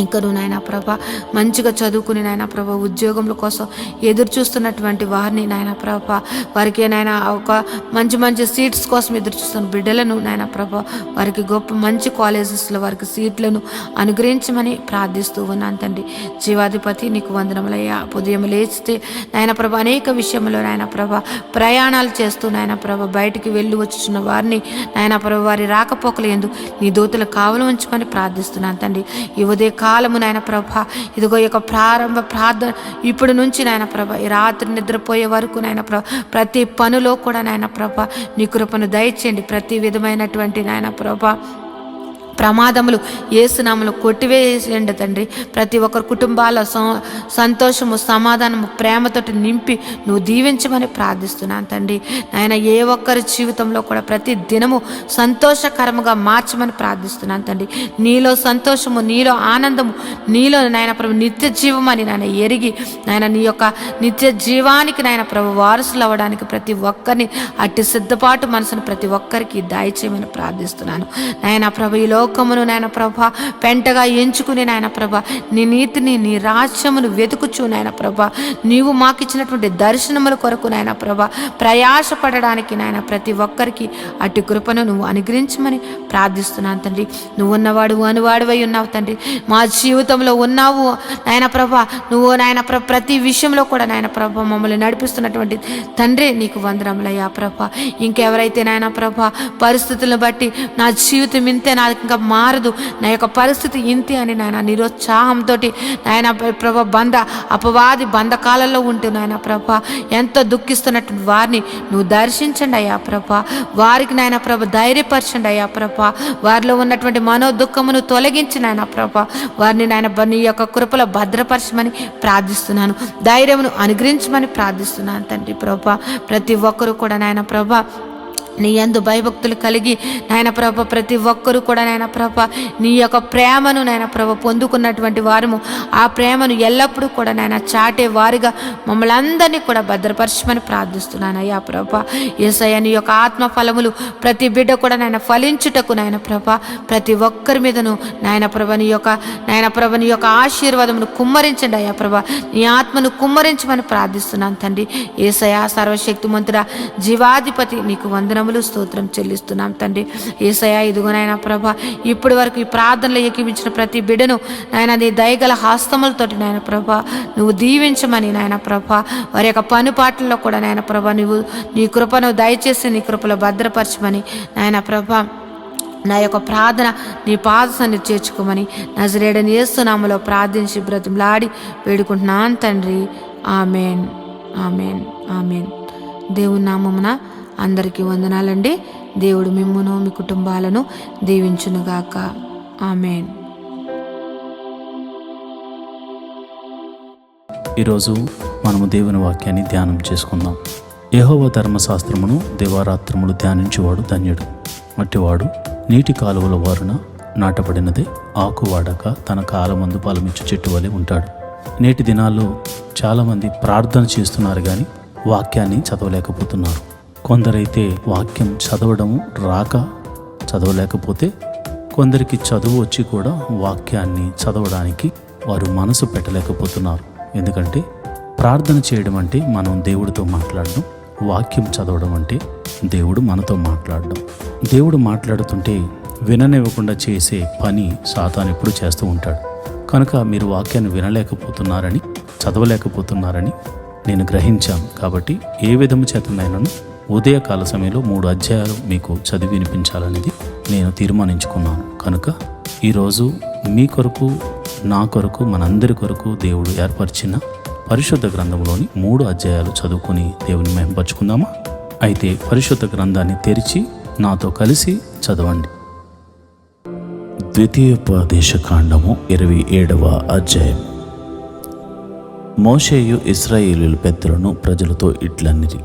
ఇంకను నాయన ప్రభ మంచిగా చదువుకుని నాయన ప్రభ ఉద్యోగముల కోసం ఎదురు చూస్తున్నటువంటి వారిని నాయన ప్రభ వారికి నాయన ఒక మంచి మంచి సీట్స్ కోసం ఎదురు చూస్తున్న బిడ్డలను నాయన ప్రభ వారికి గొప్ప మంచి కాలేజెస్లో వారికి సీట్లను అనుగ్రహించమని ప్రార్థిస్తూ ఉన్నాను తండ్రి. జీవాధిపతి, నీకు వందనములయ్యా. ఉదయం లేచితే నాయన ప్రభ అనేక విషయంలో నాయన ప్రభ ప్రయాణాలు చేస్తూ నాయన ప్రభ బయటికి వెళ్ళి వచ్చుచున్న వారిని నాయన ప్రభ వారి రాకపోకలు ఎందు నీ దూతలు కావలు ఉంచమని ప్రార్థిస్తున్నాను తండ్రి. ఈ ఉదయ కాలము నాయన ప్రభ ఇదిగో యొక్క ప్రారంభ ప్రార్థన ఇప్పటి నుంచి నాయన ప్రభ ఈ రాత్రి నిద్రపోయే వరకు నాయన ప్రభ ప్రతి పనిలో కూడా నాయన ప్రభ నీ కృపను దయచేయండి. ప్రతి విధమైనటువంటి నాయన ప్రభ ప్రమాదములు యేసునామములో కొట్టివేసేయండి తండ్రి. ప్రతి ఒక్కరి కుటుంబాల సంతోషము, సమాధానము, ప్రేమతోటి నింపి నువ్వు దీవించమని ప్రార్థిస్తున్నాను తండ్రి. నాయన ఏ ఒక్కరి జీవితంలో కూడా ప్రతి దినము సంతోషకరముగా మార్చమని ప్రార్థిస్తున్నాను తండ్రి. నీలో సంతోషము, నీలో ఆనందము, నీలో నాయన ప్రభు నిత్య జీవమని నాయన ఎరిగి నాయన నీ యొక్క నిత్య జీవానికి నాయన ప్రభు వారసులు అవ్వడానికి ప్రతి ఒక్కరిని అట్టి సిద్ధపాటు మనసును ప్రతి ఒక్కరికి దయచేయమని ప్రార్థిస్తున్నాను. నాయన ప్రభు ఈ లోకమును నాయన ప్రభ పెంటగా ఎంచుకుని నాయన ప్రభ నీ నీతిని, నీ రాజ్యమును వెతుకుచు నాయన ప్రభ నీవు మాకిచ్చినటువంటి దర్శనముల కొరకు నాయన ప్రభ ప్రయాసపడడానికి నాయన ప్రతి ఒక్కరికి అటు కృపను నువ్వు అనుగ్రహించమని ప్రార్థిస్తున్నాను తండ్రి. నువ్వు ఉన్నవాడు అనువాడువై ఉన్నావు తండ్రి. మా జీవితంలో ఉన్నావు నాయన ప్రభ. నువ్వు నాయన ప్రభ ప్రతి విషయంలో కూడా నాయన ప్రభ మమ్మల్ని నడిపిస్తున్నటువంటి తండ్రి, నీకు వందనములయ్యా ప్రభ. ఇంకెవరైతే నాయన ప్రభ పరిస్థితులను బట్టి నా జీవితం ఇంతే, నా ఇంకా మారదు, నా యొక్క పరిస్థితి ఇంతే అని నాయన నిరుత్సాహంతో నాయన ప్రభ అపవాది బంధకాలలో ఉంటూ నాయన ప్రభ ఎంతో దుఃఖిస్తున్నట్టు వారిని నువ్వు దర్శించండి అయ్యా ప్రభ. వారికి నాయన ప్రభ ధైర్యపరచండి అయ్యా ప్రభ. వారిలో ఉన్నటువంటి మనోదుఃఖమును తొలగించి నాయన ప్రభ వారిని నాయన నీ యొక్క కృపలో భద్రపరచమని ప్రార్థిస్తున్నాను. ధైర్యమును అనుగ్రహించమని ప్రార్థిస్తున్నాను తండ్రి ప్రభ. ప్రతి ఒక్కరూ కూడా నాయన ప్రభ నీ యందు భయభక్తులు కలిగి నాయన ప్రభ ప్రతి ఒక్కరూ కూడా నాయన ప్రభ నీ యొక్క ప్రేమను నాయన ప్రభ పొందుకున్నటువంటి వారము ఆ ప్రేమను ఎల్లప్పుడూ కూడా నాయన చాటే వారిగా మమ్మల్ని అందరినీ కూడా భద్రపరచమని ప్రార్థిస్తున్నాను అయ్యా ప్రభ. యేసయ్య, నీ యొక్క ఆత్మ ఫలములు ప్రతి బిడ్డ కూడా నాయన ఫలించుటకు నాయన ప్రభ ప్రతి ఒక్కరి మీదను నాయన ప్రభ నీ యొక్క ఆశీర్వాదమును కుమ్మరించండి అయ్యా ప్రభ. నీ ఆత్మను కుమ్మరించమని ప్రార్థిస్తున్నాను తండ్రి. యేసయ్య, సర్వశక్తిమంతుడా, జీవాధిపతి, నీకు వందనములు, స్తోత్రం చెల్లిస్తున్నాం తండ్రి. యేసయ్య, ఇదిగో నాయన ప్రభ ఇప్పటి వరకు ఈ ప్రార్థనలో ఏకీపించిన ప్రతి బిడ్డను నాయన నీ దయగల హస్తములతోటి నాయన ప్రభ నువ్వు దీవించమని నాయన ప్రభ వారి యొక్క పనిపాట్లలో కూడా నాయన ప్రభ నువ్వు నీ కృపను దయచేసి నీ కృపలో భద్రపరచమని నాయన ప్రభ నా యొక్క ప్రార్థన నీ పాదసన్నిధిని చేర్చుకోమని నజరేయుడైన యేసు నామములో ప్రార్థించి బ్రతిమలాడి వేడుకుంటున్నాను తండ్రి. Amen, amen, amen. దేవుని నామమున అందరికీ వందనాలండి. దేవుడు మిమ్మును మీ కుటుంబాలను దీవించునుగాక. ఆమెన్. ఈరోజు మనము దేవుని వాక్యాన్ని ధ్యానం చేసుకుందాం. యెహోవా ధర్మశాస్త్రమును దివారాత్రములు ధ్యానించువాడు ధన్యుడు. అట్టివాడు నీటి కాలువల వారున నాటబడినదే ఆకు వాడక తన కాలమందు ఫలమిచ్చు చెట్టు వలె ఉంటాడు. నేటి దినాల్లో చాలామంది ప్రార్థన చేస్తున్నారు కానీ వాక్యాన్ని చదవలేకపోతున్నారు. కొందరైతే వాక్యం చదవడం రాక చదవలేకపోతే, కొందరికి చదువు వచ్చి కూడా వాక్యాన్ని చదవడానికి వారు మనసు పెట్టలేకపోతున్నారు. ఎందుకంటే ప్రార్థన చేయడం అంటే మనం దేవుడితో మాట్లాడడం, వాక్యం చదవడం అంటే దేవుడు మనతో మాట్లాడడం. దేవుడు మాట్లాడుతుంటే విననివ్వకుండా చేసే పని సాతాను ఎప్పుడు చేస్తూ ఉంటాడు. కనుక మీరు వాక్యాన్ని వినలేకపోతున్నారని, చదవలేకపోతున్నారని నేను గ్రహించాను. కాబట్టి ఏ విధము చేతనైనాను ఉదయకాల సమయంలో 3 అధ్యాయాలు మీకు చదివి వినిపించాలనేది నేను తీర్మానించుకున్నాను. కనుక ఈరోజు మీ కొరకు, నా కొరకు, మనందరి కొరకు దేవుడు ఏర్పరిచిన పరిశుద్ధ గ్రంథంలోని 3 అధ్యాయాలు చదువుకొని దేవుని మహిమపరుచుకుందామా? అయితే పరిశుద్ధ గ్రంథాన్ని తెరిచి నాతో కలిసి చదవండి. ద్వితీయోపదేశకాండము 27వ అధ్యాయం. మోషేయు ఇశ్రాయేలీయుల పెద్దలను ప్రజలతో ఇట్లనిరి: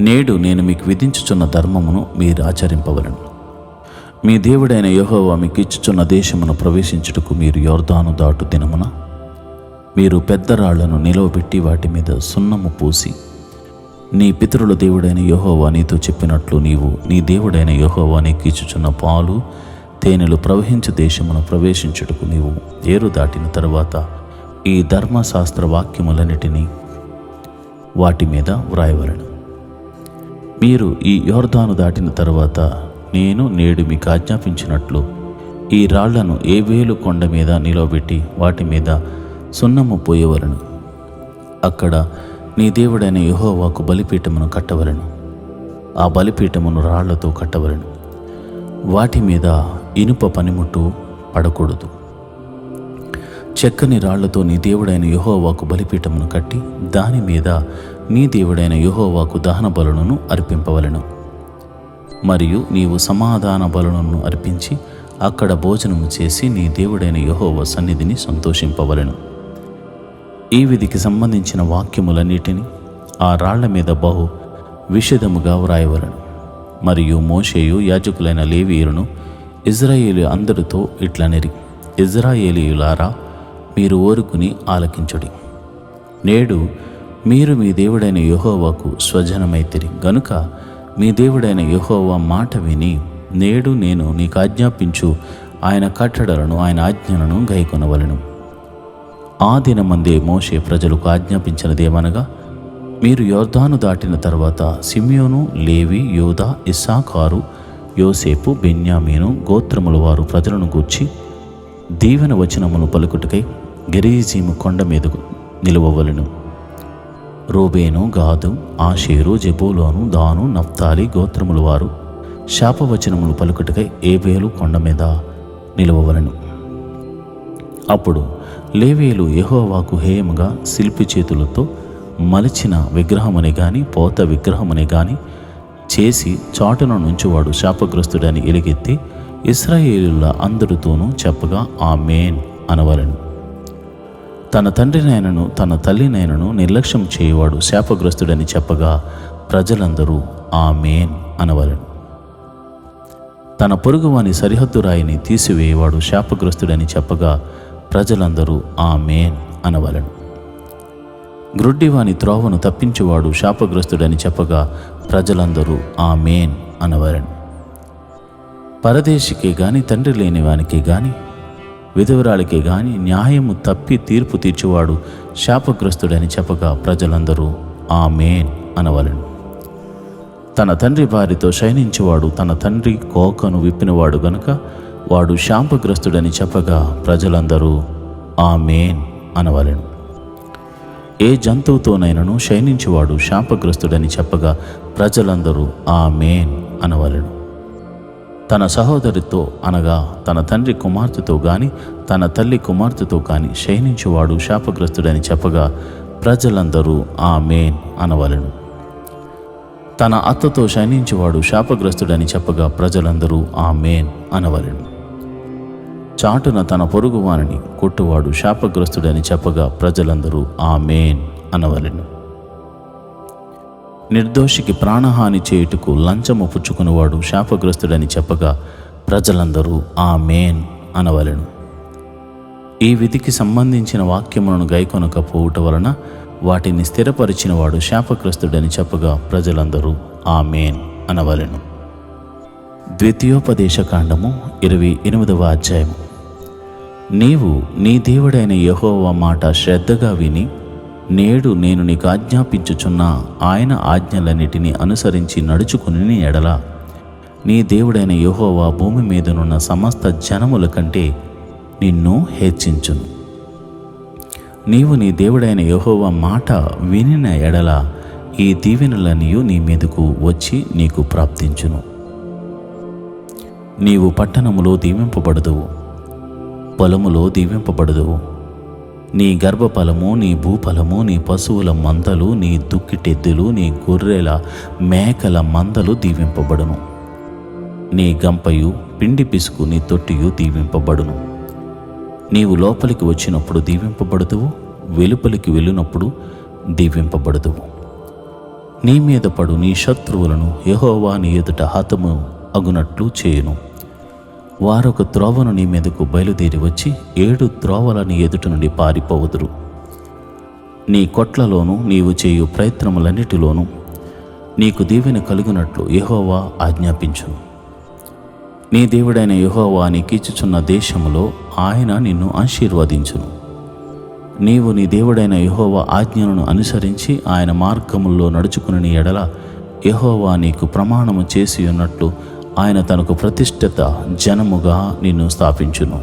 నేడు నేను మీకు విధించుచున్న ధర్మమును మీరు ఆచరింపవలెను. మీ దేవుడైన యెహోవా మీకు ఇచ్చుచున్న దేశమును ప్రవేశించుటకు మీరు యొర్దాను దాటు దినమున మీరు పెద్ద రాళ్లను నిలవబెట్టి వాటి మీద సున్నము పూసి, నీ పితరుల దేవుడైన యెహోవా నీతో చెప్పినట్లు నీవు నీ దేవుడైన యెహోవా నీకు ఇచ్చుచున్న పాలు తేనెలు ప్రవహించు దేశమును ప్రవేశించుటకు నీవు ఏరు దాటిన తరువాత ఈ ధర్మశాస్త్ర వాక్యములన్నిటినీ వాటి మీద వ్రాయవలెను. మీరు ఈ యొర్దాను దాటిన తరువాత నేను నేడు మీకు ఆజ్ఞాపించినట్లు ఈ రాళ్లను ఏబేలు కొండ మీద నిలవబెట్టి వాటి మీద సున్నము పోయవలను. అక్కడ నీ దేవుడైన యెహోవాకు బలిపీఠమును కట్టవలను. ఆ బలిపీఠమును రాళ్లతో కట్టవలను. వాటి మీద ఇనుప పనిముట్టు పడకూడదు. చెక్కని రాళ్లతో నీ దేవుడైన యెహోవాకు బలిపీఠమును కట్టి దాని మీద నీ దేవుడైన యెహోవాకు దహన బలులను అర్పింపవలెను. మరియు నీవు సమాధాన బలులను అర్పించి అక్కడ భోజనము చేసి నీ దేవుడైన యెహోవా సన్నిధిని సంతోషింపవలెను. ఈ విధికి సంబంధించిన వాక్యములన్నిటినీ ఆ రాళ్ల మీద బహు విషదముగా వ్రాయవలెను. మరియు మోషేయు యాజకులైన లేవీయులను ఇశ్రాయేలు అందరితో ఇట్లనిరి: ఇశ్రాయేలీయులారా, మీరు ఊరుకుని ఆలకించుడి. నేడు మీరు మీ దేవుడైన యెహోవాకు స్వజనమైతిరి గనుక మీ దేవుడైన యెహోవా మాట విని నేడు నేను నీకు ఆజ్ఞాపించు ఆయన కట్టడలను, ఆయన ఆజ్ఞలను గైకొనవలెను. ఆ దినమందే మోషే ప్రజలకు ఆజ్ఞాపించినదేమనగా, మీరు యొర్దాను దాటిన తర్వాత సిమ్యోను, లేవి, యూదా, ఇస్సాకారు, యోసేపు, బెన్యామీను గోత్రముల వారు ప్రజలను గూర్చి దీవెన వచనమును పలుకుటకై గెరిజీము కొండ మీదకు నిలువవలెను. రూబేను, గాదు, ఆషేరు, జెబూలూను, దాను, నఫ్తాలి గోత్రముల వారు శాపవచనములు పలుకుటకై ఏబేలు కొండ మీద నిలువవలెను. అప్పుడు లేవీయులు యెహోవాకు హేయముగా శిల్పి చేతులతో మలిచిన విగ్రహమని గాని పోత విగ్రహమని గాని చేసి చాటున నుంచివాడు శాపగ్రస్తుడని ఎలుగెత్తి ఇశ్రాయేలీయుల అందరితోనూ చెప్పగా ఆమేన్ అనవలెను. తన తండ్రినైనను తన తల్లినైనను నిర్లక్ష్యం చేయవాడు శాపగ్రస్తుడని చెప్పగా ప్రజలందరూ ఆమేన్ అనవలెను. తన పొరుగువాని సరిహద్దు రాయిని తీసివేయవాడు శాపగ్రస్తుడని చెప్పగా ప్రజలందరూ ఆమేన్ అనవలెను. గ్రుడ్డివాని త్రోవను తప్పించువాడు శాపగ్రస్తుడని చెప్పగా ప్రజలందరూ ఆమేన్ అనవలెను. పరదేశికే గాని తండ్రి లేని వానికి గాని విధవరాలికే గాని న్యాయము తప్పి తీర్పు తీర్చువాడు శాపగ్రస్తుడని చెప్పగా ప్రజలందరూ ఆమేన్ అనవలెను. తన తండ్రి భార్యతో శయనించువాడు తన తండ్రి కోకను విప్పినవాడు గనుక వాడు శాపగ్రస్తుడని చెప్పగా ప్రజలందరూ ఆమేన్ అనవలెను. ఏ జంతువుతోనైనను శయనించువాడు శాపగ్రస్తుడని చెప్పగా ప్రజలందరూ ఆమేన్ అనవలెను. తన సహోదరితో అనగా తన తండ్రి కుమార్తెతో గాని తన తల్లి కుమార్తెతో కాని శయనించువాడు శాపగ్రస్తుడని చెప్పగా ప్రజలందరూ ఆమేన్ అనవలెను. తన అత్తతో శయనించువాడు శాపగ్రస్తుడని చెప్పగా ప్రజలందరూ ఆమేన్ అనవలెను. చాటున తన పొరుగువానిని కొట్టువాడు శాపగ్రస్తుడని చెప్పగా ప్రజలందరూ ఆమేన్ అనవలెను. నిర్దోషికి ప్రాణహాని చేయుటకు లంచము పుచ్చుకునేవాడు శాపగ్రస్తుడని చెప్పగా ప్రజలందరూ ఆమేన్ అనవలెను. ఈ విధికి సంబంధించిన వాక్యములను గైకొనకపోవుట వలన వాటిని స్థిరపరిచినవాడు శాపగ్రస్తుడని చెప్పగా ప్రజలందరూ ఆమేన్ అనవలెను. ద్వితీయోపదేశకాండము 28వ అధ్యాయము. నీవు నీ దేవుడైన యెహోవా మాట శ్రద్ధగా విని నేడు నేను నీకు ఆజ్ఞాపించుచున్న ఆయన ఆజ్ఞలన్నిటినీ అనుసరించి నడుచుకుని ఎడల నీ దేవుడైన యెహోవా భూమి మీదనున్న సమస్త జనముల కంటే నిన్ను హెచ్చించును. నీవు నీ దేవుడైన యెహోవా మాట వినిన ఎడల ఈ దీవెనలన్నీ నీ మీదకు వచ్చి నీకు ప్రాప్తించును. నీవు పట్టణములో దీవింపబడదువు, పొలములో దీవింపబడదువు. నీ గర్భఫలము, నీ భూఫలము, నీ పశువుల మందలు, నీ దుక్కిటెద్దులు, నీ గొర్రెల మేకల మందలు దీవింపబడును. నీ గంపయు పిండి పిసుకు నీ తొట్టియు దీవింపబడును. నీవు లోపలికి వచ్చినప్పుడు దీవింపబడుదువు, వెలుపలికి వెళ్ళినప్పుడు దీవింపబడుదువు. నీ మీద పడు నీ శత్రువులను యెహోవా నీ ఎదుట హతము అగునట్లు చేయును. వారొక త్రోవను నీ మీదకు బయలుదేరి వచ్చి 7 త్రోవల నీ ఎదుట నుండి పారిపోవుదురు. నీ కొట్లలోనూ నీవు చేయు ప్రయత్నములన్నిటిలోనూ నీకు దీవెన కలుగునట్లు యెహోవా ఆజ్ఞాపించును. నీ దేవుడైన యెహోవా నీకిచ్చుచున్న దేశములో ఆయన నిన్ను ఆశీర్వదించును. నీవు నీ దేవుడైన యెహోవా ఆజ్ఞలను అనుసరించి ఆయన మార్గముల్లో నడుచుకుని ఎడల యెహోవా నీకు ప్రమాణము చేసి ఉన్నట్లు ఆయన తనకు ప్రతిష్ఠిత జనముగా నిన్ను స్థాపించును.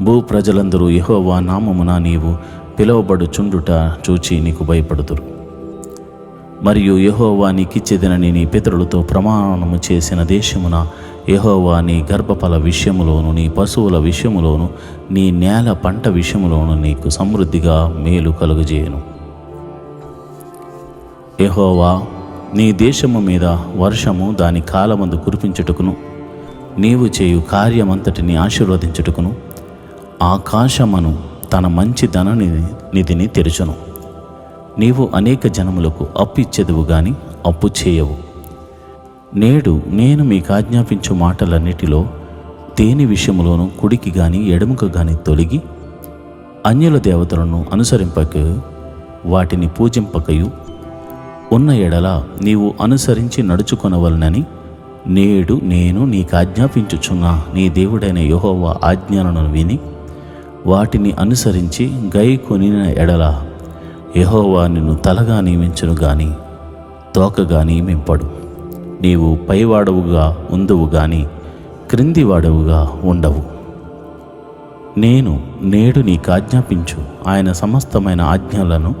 భూ ప్రజలందరూ యెహోవా నామమున నీవు పిలువబడుచుండుట చూచి నీకు భయపడుదురు. మరియు యెహోవా నీకిచ్చేదనని నీ పితరులతో ప్రమాణము చేసిన దేశమున యెహోవా నీ గర్భఫల విషయములోను, నీ పశువుల విషయములోను, నీ నేల పంట విషయములోను నీకు సమృద్ధిగా మేలు కలుగజేయును. యెహోవా నీ దేశము మీద వర్షము దాని కాలమందు కురిపించుటకును, నీవు చేయు కార్యమంతటిని ఆశీర్వదించుటకును ఆకాశమును తన మంచి ధననిధిని తెరచును. నీవు అనేక జనములకు అప్పు ఇచ్చెదవు గాని అప్పు చేయవు. నేడు నేను మీకు ఆజ్ఞాపించు మాటలన్నిటిలో దేని విషయములోనూ కుడికి గాని ఎడముకు గాని తొలగి అన్యుల దేవతలను అనుసరింపక వాటిని పూజింపకయు ఉన్న ఎడల నీవు అనుసరించి నడుచుకొనవలనని నేడు నేను నీకు ఆజ్ఞాపించుచున్న నీ దేవుడైన యెహోవా ఆజ్ఞలను విని వాటిని అనుసరించి గైకొనిన ఎడల యెహోవా నిన్ను తలగా నియమించును గాని తోకగా నియమింపడు. నీవు పైవాడవుగా ఉందువు గాని క్రిందివాడవుగా ఉండవు. నేను నేడు నీకు ఆజ్ఞాపించు ఆయన సమస్తమైన ఆజ్ఞలను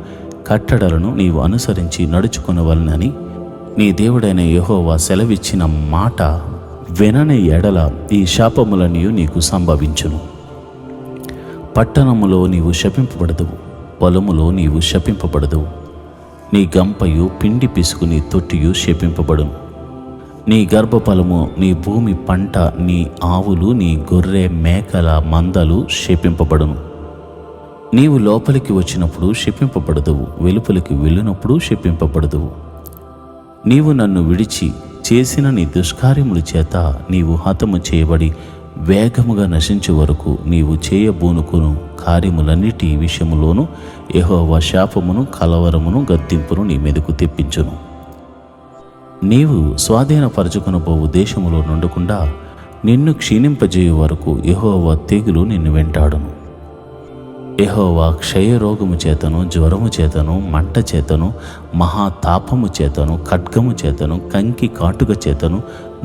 కట్టడలను నీవు అనుసరించి నడుచుకొనవలనని నీ దేవుడైన యెహోవా సెలవిచ్చిన మాట వినని ఎడల ఈ శాపములన్నీ నీకు సంభవించును. పట్టణములో నీవు శపింపబడదువు, పొలములో నీవు శపింపబడదువు. నీ గంపయు పిండి పిసుకు నీ తొట్టియు శపింపబడును. నీ గర్భఫలము, నీ భూమి పంట, నీ ఆవులు, నీ గొర్రె మేకల మందలు శపింపబడును. నీవు లోపలికి వచ్చినప్పుడు శపింపబడదువు, వెలుపలికి వెళ్ళినప్పుడు శపింపబడదువు. నీవు నన్ను విడిచి చేసిన నీ దుష్కార్యముల చేత నీవు హతము చేయబడి వేగముగా నశించే వరకు నీవు చేయబూనుకును కార్యములన్నిటి విషయములోనూ యెహోవా శాపమును, కలవరమును, గద్దింపును నీ మీదకు తెప్పించును. నీవు స్వాధీనపరచుకొనబోవు దేశములో నుండకుండా నిన్ను క్షీణింపజేయు వరకు యెహోవా తెగులు నిన్ను వెంటాడును. యెహోవా క్షయరోగము చేతను, జ్వరము చేతను, మంట చేతను, మహాతాపము చేతను, ఖడ్గము చేతను, కంకి కాటుక చేతను,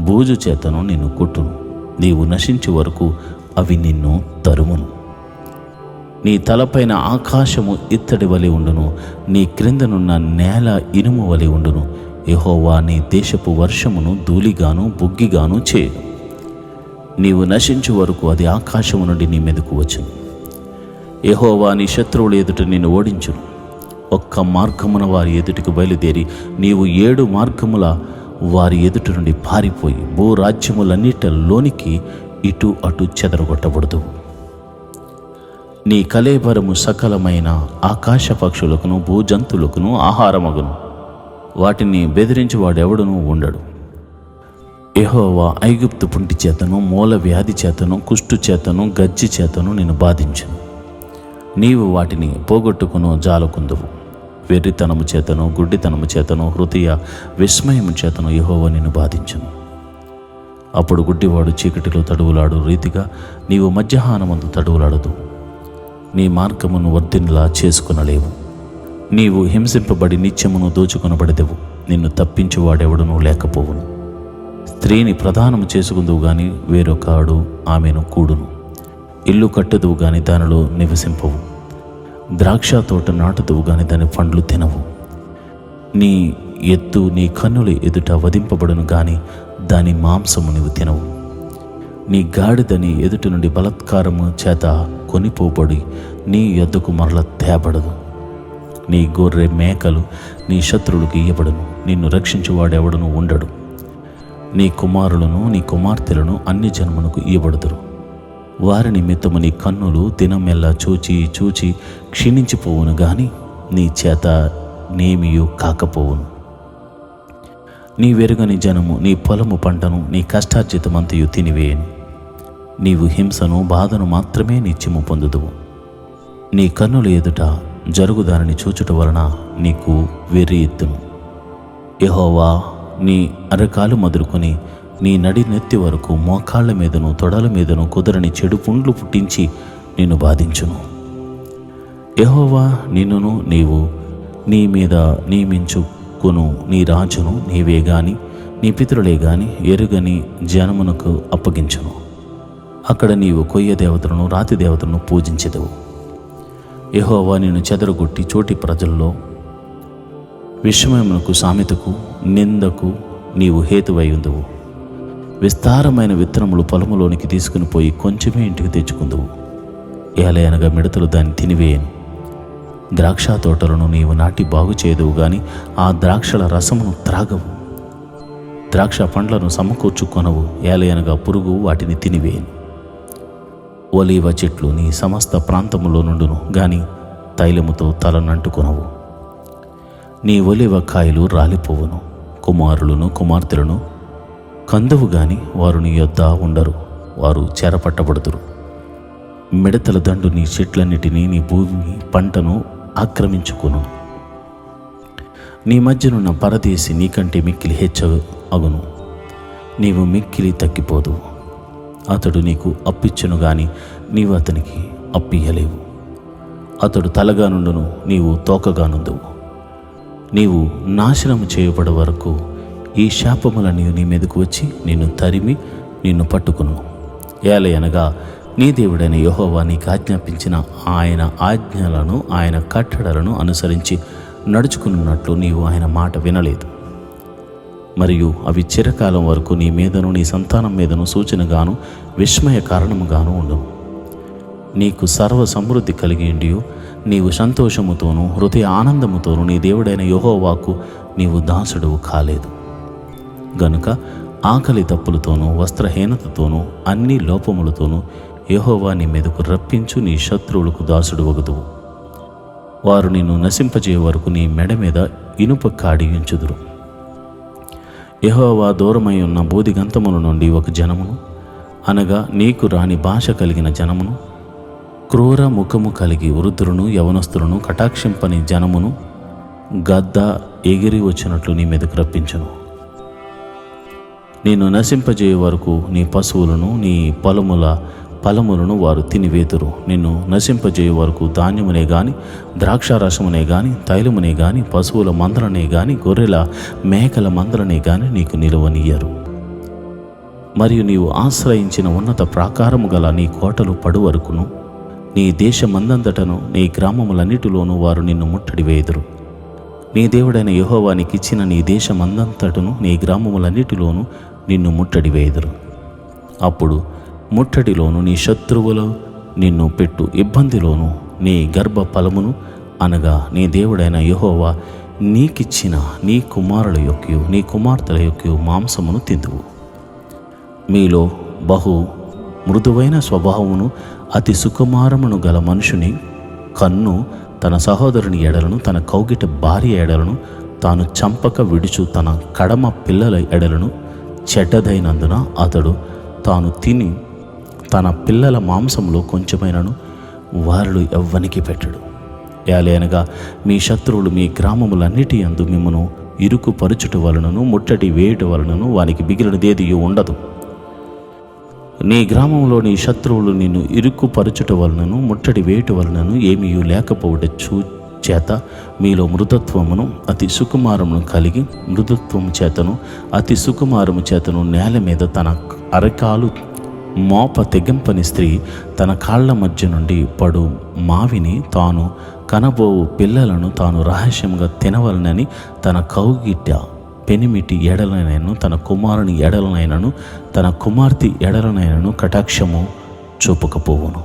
బూజు చేతను నిన్ను కొట్టును. నీవు నశించే వరకు అవి నిన్ను తరుమును. నీ తలపైన ఆకాశము ఇత్తడి వలె ఉండును, నీ క్రిందనున్న నేల ఇనుము వలె ఉండును. యెహోవా నీ దేశపు వర్షమును ధూళిగాను బుగ్గిగాను చేయను. నీవు నశించే వరకు అది ఆకాశము నుండి నీ మీదకు వచ్చును. యెహోవా నీ శత్రువుల ఎదుట నిన్ను ఓడించును. ఒక్క మార్గమున వారి ఎదుటికి బయలుదేరి నీవు 7 మార్గముల వారి ఎదుట నుండి పారిపోయి భూరాజ్యములన్నిటిలోనికి ఇటు అటు చెదరగొట్టబడదు. నీ కళేబరము సకలమైన ఆకాశ పక్షులకును భూజంతువులకును ఆహారమగును. వాటిని బెదిరించి వాడెవడునూ ఉండడు. యెహోవా ఐగుప్తు పుంటి చేతను, మూల వ్యాధి చేతను, కుష్టు చేతను, గజ్జి చేతను నిన్ను బాధించును. నీవు వాటిని పోగొట్టుకును జాలకుందువు. వెర్రితనము చేతను, గుడ్డితనము చేతను, హృదయ విస్మయము చేతను యెహోవా నిన్ను బాధించును. అప్పుడు గుడ్డివాడు చీకటిలో తడువులాడు రీతిగా నీవు మధ్యాహ్నమందు తడువులాడదు. నీ మార్గమును వర్ధిల్లా చేసుకొనలేవు. నీవు హింసింపబడి నిత్యమును దోచుకొనబడదెవు. నిన్ను తప్పించువాడెవడునూ లేకపోవును. స్త్రీని ప్రదానము చేసుకుందువు గాని వేరొకడు ఆమెను కూడును. ఇల్లు కట్టుదువు గాని దానిలో నివసింపవు. ద్రాక్ష తోట నాటుదువు గాని దాని పండ్లు తినవు. నీ ఎత్తు నీ కన్నుల ఎదుట వధింపబడును గాని దాని మాంసము నీవు తినవు. నీ గాడిద నీ ఎదుట నుండి బలాత్కారము చేత కొనిపోబడి నీ యొద్దకు మరల తేబడదు. నీ గొర్రె మేకలు నీ శత్రువులకు ఇయ్యబడును. నిన్ను రక్షించువాడెవడను ఉండడు. నీ కుమారులను నీ కుమార్తెలను అన్ని జన్మలకు ఇయ్యబడుదురు. వారి నిమిత్తము నీ కన్నులు దినమెల్లా చూచి చూచి క్షీణించిపోవును గాని నీ చేత నేమియు కాకపోవును. నీ వెరుగని జనము నీ పొలము పంటను నీ కష్టార్జితమంతయు తినివేయను. నీవు హింసను బాధను మాత్రమే నిత్యము పొందుదువు. నీ కన్నుల ఎదుట జరుగుదానిని చూచుట వలన నీకు వెర్రి ఎత్తును. యెహోవా నీ అరకాలు మొదలుకొని నీ నడి నెత్తి వరకు మోకాళ్ళ మీదను తొడల మీదను కుదరని చెడు పుండ్లు పుట్టించి నిన్ను బాధించును. యెహోవా నిన్నును నీవు నీ మీద నియమించుకును నీ రాజును నీవే గాని నీ పితరులే గాని ఎరుగని జనమునకు అప్పగించును. అక్కడ నీవు కొయ్య దేవతలను రాతి దేవతలను పూజించెదవు. యెహోవా నిన్ను చెదరగొట్టి చోటి ప్రజల్లో విషమమునకు సామెతకు నిందకు నీవు హేతువై ఉందువు. విస్తారమైన విత్తనములు పొలములోనికి తీసుకుని పోయి కొంచెమే ఇంటికి తెచ్చుకుందువు. ఏలయనగా మిడతలు దాన్ని తినివేయను. ద్రాక్ష తోటలను నీవు నాటి బాగు చేయదువు గాని ఆ ద్రాక్షల రసమును త్రాగవు. ద్రాక్ష పండ్లను సమకూర్చుకొనవు. ఏలయనగా పురుగు వాటిని తినివేయను. ఒలీవ చెట్లు నీ సమస్త ప్రాంతములో నుండును గాని తైలముతో తలనంటుకొనవు. నీ ఒలీవ కాయలు రాలిపోవును. కుమారులను కుమార్తెలను కందువు గాని వారు నీ యొద్ద ఉండరు. వారు చెరపట్టబడుదురు. మిడతల దండు నీ చెట్లన్నిటినీ నీ భూమి పంటను ఆక్రమించుకును. నీ మధ్యనున్న పరదేశి నీకంటే మిక్కిలి అగును. నీవు మిక్కిలి తగ్గిపోదువు. అతడు నీకు అప్పిచ్చును గాని నీవు అతనికి అప్పియ్యలేవు. అతడు తలగా నుండును, నీవు తోకగా నుండువు. నీవు నాశనము చేయబడే వరకు ఈ శాపములన్నీ నీ మీదకు వచ్చి నిన్ను తరిమి నిన్ను పట్టుకును. ఏలయనగా నీ దేవుడైన యెహోవా నీకు ఆజ్ఞాపించిన ఆయన ఆజ్ఞలను ఆయన కట్టడలను అనుసరించి నడుచుకున్నట్లు నీవు ఆయన మాట వినలేదు. మరియు అవి చిరకాలం వరకు నీ మీదను నీ సంతానం మీదను సూచనగాను విస్మయ కారణముగాను ఉండవు. నీకు సర్వ సమృద్ధి కలిగిండియో నీవు సంతోషముతోనూ హృదయ ఆనందముతోనూ నీ దేవుడైన యెహోవాకు నీవు దాసుడువు కాలేదు. గనుక ఆకలి తప్పులతోనూ వస్త్రహీనతతోనూ అన్ని లోపములతోనూ యెహోవా నీ మీదకు రప్పించు నీ శత్రువులకు దాసుడు వగుదువు. వారు నిన్ను నశింపజేయ వరకు నీ మెడ మీద ఇనుప కాడి ఉంచుదురు. యెహోవా దూరమై ఉన్న బోధిగంతముల నుండి ఒక జనమును, అనగా నీకు రాని భాష కలిగిన జనమును, క్రూర ముఖము కలిగి వృద్ధులను యవనస్తులను కటాక్షింపని జనమును గద్ద ఎగిరి వచ్చినట్లు నీ మీదకు రప్పించును. నేను నశింపజేయ వరకు నీ పశువులను నీ ఫలములను వారు తినివేతురు. నిన్ను నశింపజేయ వరకు ధాన్యమునే గాని ద్రాక్షారసమునే గాని తైలమునే గాని పశువుల మందలనే గాని గొర్రెల మేకల మందలనే గాని నీకు నిలువనియ్యరు. మరియు నీవు ఆశ్రయించిన ఉన్నత ప్రాకారము గల నీ కోటలు పడు వరకును నీ దేశమందంతటను నీ గ్రామములన్నిటిలోనూ వారు నిన్ను ముట్టడి వేయుదురు. నీ దేవుడైన యెహోవా నీకిచ్చిన నీ దేశమందంతటను నీ గ్రామములన్నిటిలోనూ నిన్ను ముట్టడి వేయుదురు. అప్పుడు ముట్టడిలోను నీ శత్రువులు నిన్ను పెట్టు ఇబ్బందిలోను నీ గర్భ ఫలమును, అనగా నీ దేవుడైన యెహోవా నీకిచ్చిన నీ కుమారుల యొక్కయు నీ కుమార్తెల యొక్కయు మాంసమును తిందువు. మీలో బహు మృదువైన స్వభావమును అతి సుకుమారమును గల మనుషుని కన్ను తన సహోదరుని ఎడలను తన కౌగిట భార్య ఎడలను తాను చంపక విడుచు తన కడమ పిల్లల ఎడలను చెడ్డదైనందున అతడు తాను తిని తన పిల్లల మాంసంలో కొంచెమైనను వారిలో ఎవ్వనికి పెట్టడు. ఏలయనగా మీ శత్రువులు మీ గ్రామములన్నిటి యందు మిమ్మను ఇరుకు పరుచుట వలనను ముట్టడి వేయుట వలనను వానికి మిగిలినదేది ఉండదు. నీ గ్రామంలో నీ శత్రువులు నిన్ను ఇరుక్కుపరచుట వలనను ముట్టడి వేయుట వలనను ఏమీ లేకపోవట చేత మీలో మృదత్వమును అతి సుకుమారమును కలిగి మృదుత్వము చేతను అతి సుకుమారము చేతను నేల మీద తన అరకాలు మోప తెగింపని స్త్రీ తన కాళ్ల మధ్య నుండి పడు మావిని తాను కనబోవు పిల్లలను తాను రహస్యంగా తినవలనని తన కౌగిట పెనిమిటి ఎడలనైనను తన కుమారుని ఎడలనైనను తన కుమార్తె ఎడలనైనను కటాక్షము చూపకపోవును.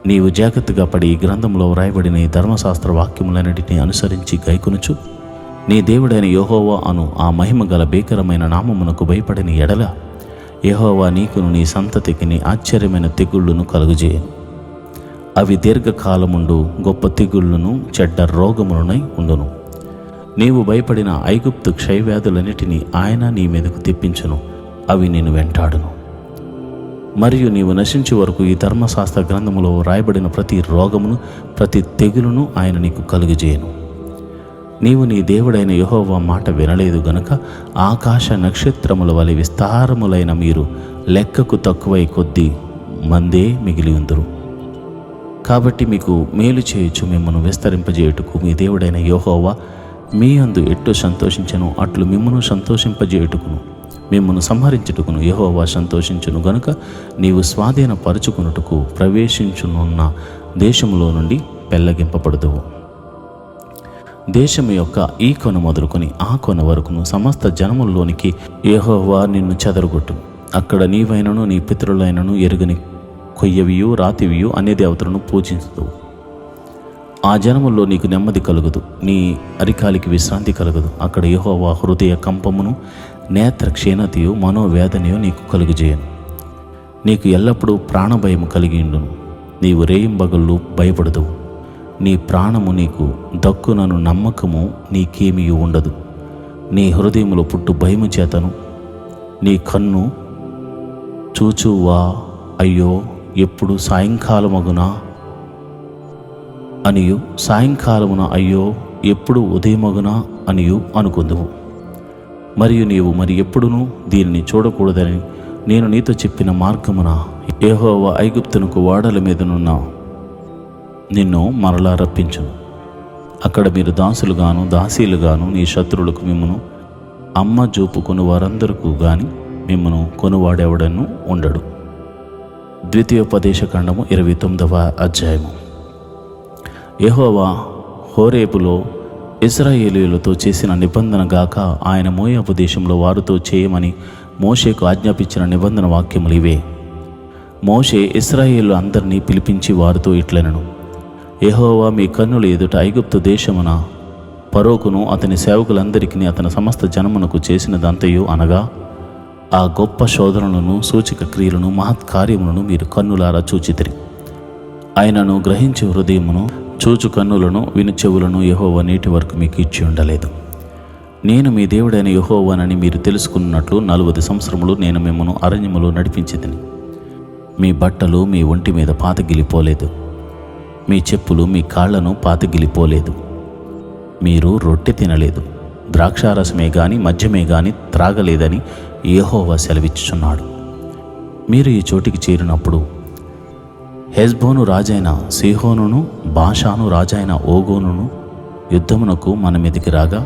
నీవు జాగ్రత్తగా పడి ఈ గ్రంథంలో వ్రాయబడిన ఈ ధర్మశాస్త్ర వాక్యములన్నిటిని అనుసరించి గైకొనుచు నీ దేవుడైన యెహోవా అను ఆ మహిమ గల భీకరమైన నామమునకు భయపడిన ఎడల యెహోవా నీకును నీ సంతతికి నీ ఆశ్చర్యమైన తెగుళ్ళను కలుగజేయను. అవి దీర్ఘకాలముండు గొప్ప తెగుళ్ళను చెడ్డ రోగములనై ఉండును. నీవు భయపడిన ఐగుప్తు క్షయవ్యాధులన్నిటినీ ఆయన నీ మీదకు తెప్పించును. అవి నిన్ను వెంటాడును. మరియు నీవు నశించే వరకు ఈ ధర్మశాస్త్ర గ్రంథములో రాయబడిన ప్రతి రోగమును ప్రతి తెగులును ఆయన నీకు కలుగజేయను. నీవు నీ దేవుడైన యెహోవా మాట వినలేదు గనుక ఆకాశ నక్షత్రముల వలె విస్తారములైన మీరు లెక్కకు తక్కువై కొద్దీ మందే మిగిలి ఉందురు. కాబట్టి మీకు మేలు చేయుచు మిమ్మను విస్తరింపజేయుటకు మీ దేవుడైన యెహోవా మీ అందు ఎట్టు సంతోషించను అట్లు మిమ్మను సంతోషింపజేయుటకును మిమ్మను సంహరించుటకును యెహోవా సంతోషించును గనుక నీవు స్వాధీనపరుచుకున్నట్టుకు ప్రవేశించునున్న దేశములో నుండి పెళ్ళగింపబడుదువు. దేశము యొక్క ఈ కొన మొదలుకొని ఆ కొన వరకును సమస్త జనముల్లోనికి యెహోవా నిన్ను చెదరగొట్టును. అక్కడ నీవైనను నీ పితరులైనను ఎరుగని కొయ్యవియు రాతివియు అనే దేవతలను పూజించుదువు. ఆ జనముల్లో నీకు నెమ్మది కలుగదు, నీ అరికాలికి విశ్రాంతి కలుగదు. అక్కడ యెహోవా హృదయ కంపమును నేత్ర క్షీణతయు మనోవేదనయు నీకు కలుగజేయను. నీకు ఎల్లప్పుడూ ప్రాణభయము కలిగి ఉండును. నీవు రేయింబగళ్ళు భయపడదువు. నీ ప్రాణము నీకు దక్కునను నమ్మకము నీకేమీ ఉండదు. నీ హృదయములో పుట్టు భయము చేతను నీ కన్ను చూచువా అయ్యో ఎప్పుడు సాయంకాలమగునా అనియు సాయంకాలమున అయ్యో ఎప్పుడు ఉదయమగునా అనియు అనుకుందువు. మరియు నీవు మరి ఎప్పుడునూ దీనిని చూడకూడదని నేను నీతో చెప్పిన మార్గమున యెహోవా ఐగుప్తునకు ఓడల మీదనున్న నిన్ను మరలా రప్పించును. అక్కడ మీరు దాసులుగాను దాసీలుగాను నీ శత్రువులకు మిమ్మను అమ్మ జూపుకుని వారందరికీ గాని మిమ్మను కొనువాడెవడను ఉండడు. ద్వితీయోపదేశకాండము 29వ అధ్యాయము. యెహోవా హోరేబులో ఇశ్రాయేలీయులతో చేసిన నిబంధన గాక ఆయన మోయాబు దేశంలో వారితో చేయమని మోషేకు ఆజ్ఞాపించిన నిబంధన వాక్యములు ఇవే. మోషే ఇశ్రాయేలు అందరినీ పిలిపించి వారితో ఇట్లనెను, యెహోవా మీ కన్నుల ఎదుట ఐగుప్తు దేశమున ఫరోకును అతని సేవకులందరికీ అతని సమస్త జనమునకు చేసినదంతయు అనగా ఆ గొప్ప శోధనలను సూచక క్రియలను మహత్కార్యములను మీరు కన్నులారా చూచితిరి. ఆయనను గ్రహించే హృదయమును చూచు కన్నులను విను చెవులను యెహోవా నేటి వరకు మీకు ఇచ్చి ఉండలేదు. నేను మీ దేవుడైన యెహోవానని మీరు తెలుసుకున్నట్లు 40 సంవత్సరములు నేను మిమ్మను అరణ్యములో నడిపించితిని. మీ బట్టలు మీ ఒంటి మీద పాతగిలిపోలేదు, మీ చెప్పులు మీ కాళ్లను పాతగిలిపోలేదు. మీరు రొట్టె తినలేదు, ద్రాక్షారసమే గాని మద్యమే గాని త్రాగలేదని యెహోవా సెలవిచ్చుచున్నాడు. మీరు ఈ చోటికి చేరినప్పుడు హెష్బోను రాజైన సీహోనును బాషాను రాజైన ఓగోనును యుద్ధమునకు మన మీదికి రాగా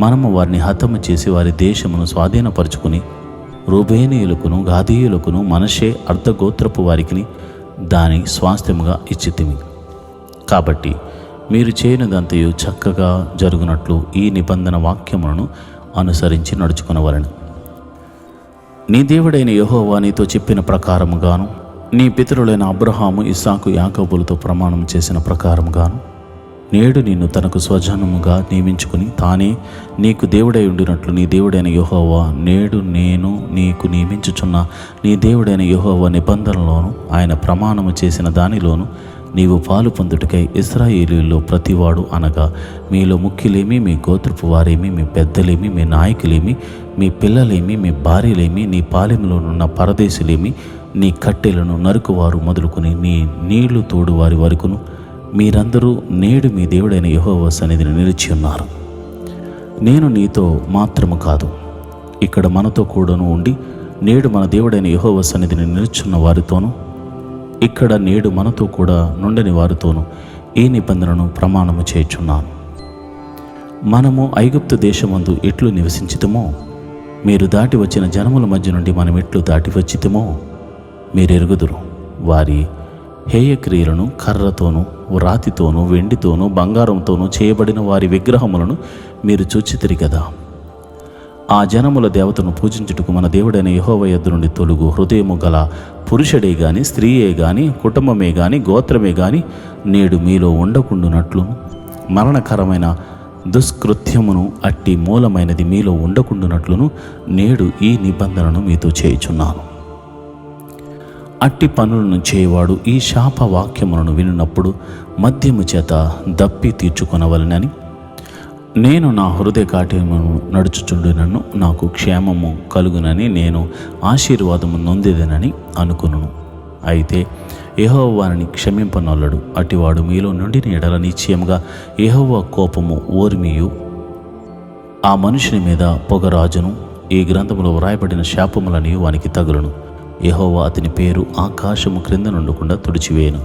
మనము వారిని హతము చేసి వారి దేశమును స్వాధీనపరుచుకుని రూబేనీయులకును గాదీయులకును మనషే అర్ధగోత్రపు వారికి దాని స్వాస్థ్యముగా ఇచ్చితిమి. కాబట్టి మీరు చేయనిదంతయు చక్కగా జరుగునట్లు ఈ నిబంధన వాక్యములను అనుసరించి నడుచుకునవలెను. నీ దేవుడైన యెహోవా నీతో చెప్పిన ప్రకారముగాను నీ పితరులైన అబ్రహాము ఇస్సాకు యాకోబులతో ప్రమాణం చేసిన ప్రకారముగాను నేడు నిన్ను తనకు స్వజనముగా నియమించుకుని తానే నీకు దేవుడై ఉండినట్లు నీ దేవుడైన యెహోవా నేడు నేను నీకు నియమించుచున్న నీ దేవుడైన యెహోవా నిబంధనలోను ఆయన ప్రమాణము చేసిన దానిలోను నీవు పాలు పొందుటకై ఇశ్రాయేలీయుల్లో ప్రతివాడు అనగా మీలో ముఖ్యులేమి, మీ గోత్రపు వారేమి, మీ పెద్దలేమి, మీ నాయకులేమి, మీ పిల్లలేమి, మీ భార్యలేమి, నీ పాలెంలోనున్న పరదేశులేమి, నీ కట్టెలను నరుకువారు మొదలుకొని నీ నీళ్లు తోడు వారి వరకును మీరందరూ నేడు మీ దేవుడైన యెహోవా సన్నిధిని నిలిచి ఉన్నారు. నేను నీతో మాత్రము కాదు, ఇక్కడ మనతో కూడాను ఉండి నేడు మన దేవుడైన యెహోవా సన్నిధిని నిలుచున్న వారితోనూ ఇక్కడ నేడు మనతో కూడా నుండని వారితోనూ ఈ నిబంధనను ప్రమాణము చేయుచున్నాను. మనము ఐగుప్తు దేశమందు ఎట్లు నివసించితమో, మీరు దాటి వచ్చిన జనముల మధ్య నుండి మనం ఎట్లు దాటి వచ్చితమో మీరెరుగుదురు. వారి హేయక్రియలను కర్రతోనూ రాతితోనూ వెండితోనూ బంగారంతోనూ చేయబడిన వారి విగ్రహములను మీరు చూచితిరి కదా. ఆ జనముల దేవతను పూజించుటకు మన దేవుడైన యెహోవా యొద్ద నుండి తొలుగు హృదయము గల పురుషుడే గాని స్త్రీయే గాని కుటుంబమే గాని గోత్రమే గాని నేడు మీలో ఉండకుండునట్లును, మరణకరమైన దుష్కృత్యమును అట్టి మూలమైనది మీలో ఉండకుండునట్లును నేడు ఈ నిబంధనను మీతో చేయుచున్నాను. అట్టి పనులను చేయవాడు ఈ శాప వాక్యములను వినున్నప్పుడు మద్యము చేత దప్పి తీర్చుకొనవలనని నేను నా హృదయ కాఠిన్యమును నడుచుచుండునను నాకు క్షేమము కలుగునని నేను ఆశీర్వాదము నొందేదనని అనుకును. అయితే యెహోవా వారిని క్షమింపనొల్లడు. అటివాడు మీలో నుండి ఎడల నిశ్చయముగా యెహోవా కోపము ఓర్మియు ఆ మనుషుని మీద పొగరాజును ఈ గ్రంథములో వ్రాయబడిన శాపములని వానికి తగులును. యెహోవా అతని పేరు ఆకాశము క్రింద నుండకుండా తుడిచివేయను.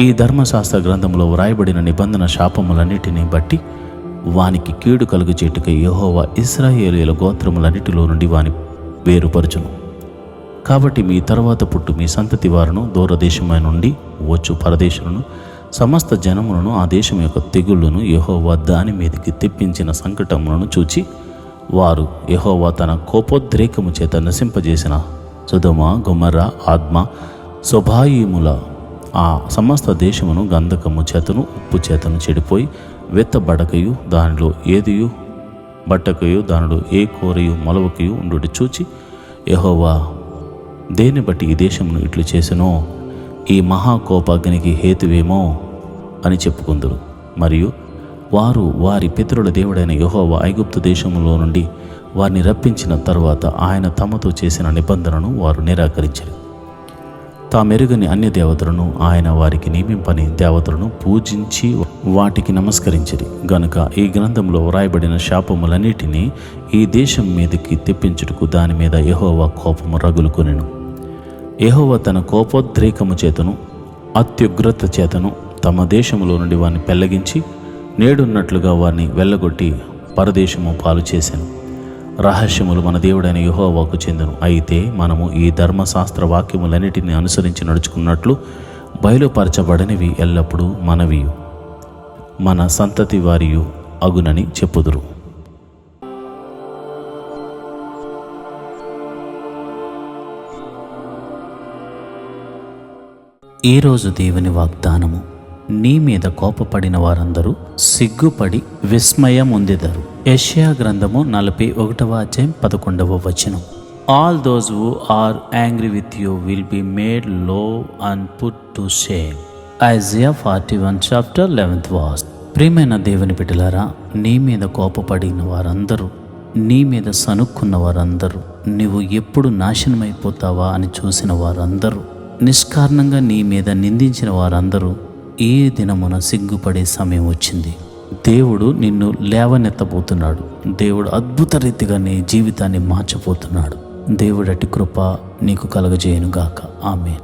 ఈ ధర్మశాస్త్ర గ్రంథంలో వ్రాయబడిన నిబంధన శాపములన్నిటినీ బట్టి వానికి కీడు కలుగుచేటుకై యెహోవా ఇశ్రాయేలీయుల గోత్రములన్నిటిలో నుండి వాని వేరుపరచును. కాబట్టి మీ తర్వాత పుట్టు మీ సంతతి వారును దూరదేశమైన నుండి వచ్చు పరదేశులను సమస్త జనములను ఆ దేశం యొక్క తెగుళ్లను యెహోవా దాని మీదకి తెప్పించిన సంకటములను చూచి వారు యెహోవా తన కోపోద్రేకము చేత నశింపజేసిన సొదొమ గొమొర్రా ఆద్మ సొబాయిముల ఆ సమస్త దేశమును గంధకము చేతను ఉప్పు చేతను చెడిపోయి వెత్తబడకయు దానిలో ఏదియు బట్టకయు దానిలో ఏ కూరయు మొలవకయు ఉండుట చూచి యెహోవా దేన్ని బట్టి ఈ దేశమును ఇట్లు చేసెనో ఈ మహాకోపాగ్నికి హేతువేమో అని చెప్పుకుందరు. మరియు వారు వారి పితరుల దేవుడైన యెహోవా ఐగుప్తు దేశములో నుండి వారిని రప్పించిన తరువాత ఆయన తమతో చేసిన నిబంధనను వారు నిరాకరించారు. తామెరుగని అన్య దేవతలను ఆయన వారికి నియమింపని దేవతలను పూజించి వాటికి నమస్కరించిరి గనుక ఈ గ్రంథంలో వ్రాయబడిన శాపములన్నిటినీ ఈ దేశం మీదకి తెప్పించుటకు దాని మీద యెహోవా కోపము రగులుకొనెను. యెహోవా తన కోపోద్రేకము చేతను అత్యుగ్రత చేతను తమ దేశములో నుండి వారిని పెళ్లగించి నేడున్నట్లుగా వారిని వెళ్ళగొట్టి పరదేశము పాలు చేశాను. రహస్యములు మన దేవుడైన యెహోవాకు చెందును. అయితే మనము ఈ ధర్మశాస్త్ర వాక్యములన్నిటిని అనుసరించి నడుచుకున్నట్లు బయలుపరచబడనివి ఎల్లప్పుడూ మనవియు మన సంతతి వారియు అగునని చెప్పుదురు. ఈరోజు దేవుని వాగ్దానము: నీ మీద కోపపడిన వారందరూ సిగ్గుపడి విస్మయం పొందెదరు. యెషయా గ్రంథము 41:11. All those who are angry with you will be made low and put to shame. Isaiah 41:11. ప్రియమైన దేవుని బిడ్డలారా, నీ మీద కోపపడిన వారందరూ, నీ మీద సనుక్కున్న వారందరూ, నీవు ఎప్పుడు నాశనమైపోతావా అని చూసిన వారందరూ, నిష్కారణంగా నీ మీద నిందించిన వారందరూ ఈ దినమున సిగ్గుపడే సమయం వచ్చింది. దేవుడు నిన్ను లేవనెత్తబోతున్నాడు. దేవుడు అద్భుత రీతిగా నీ జీవితాన్ని మార్చబోతున్నాడు. దేవుడటి కృప నీకు కలగజేయునుగాక. ఆమేన్.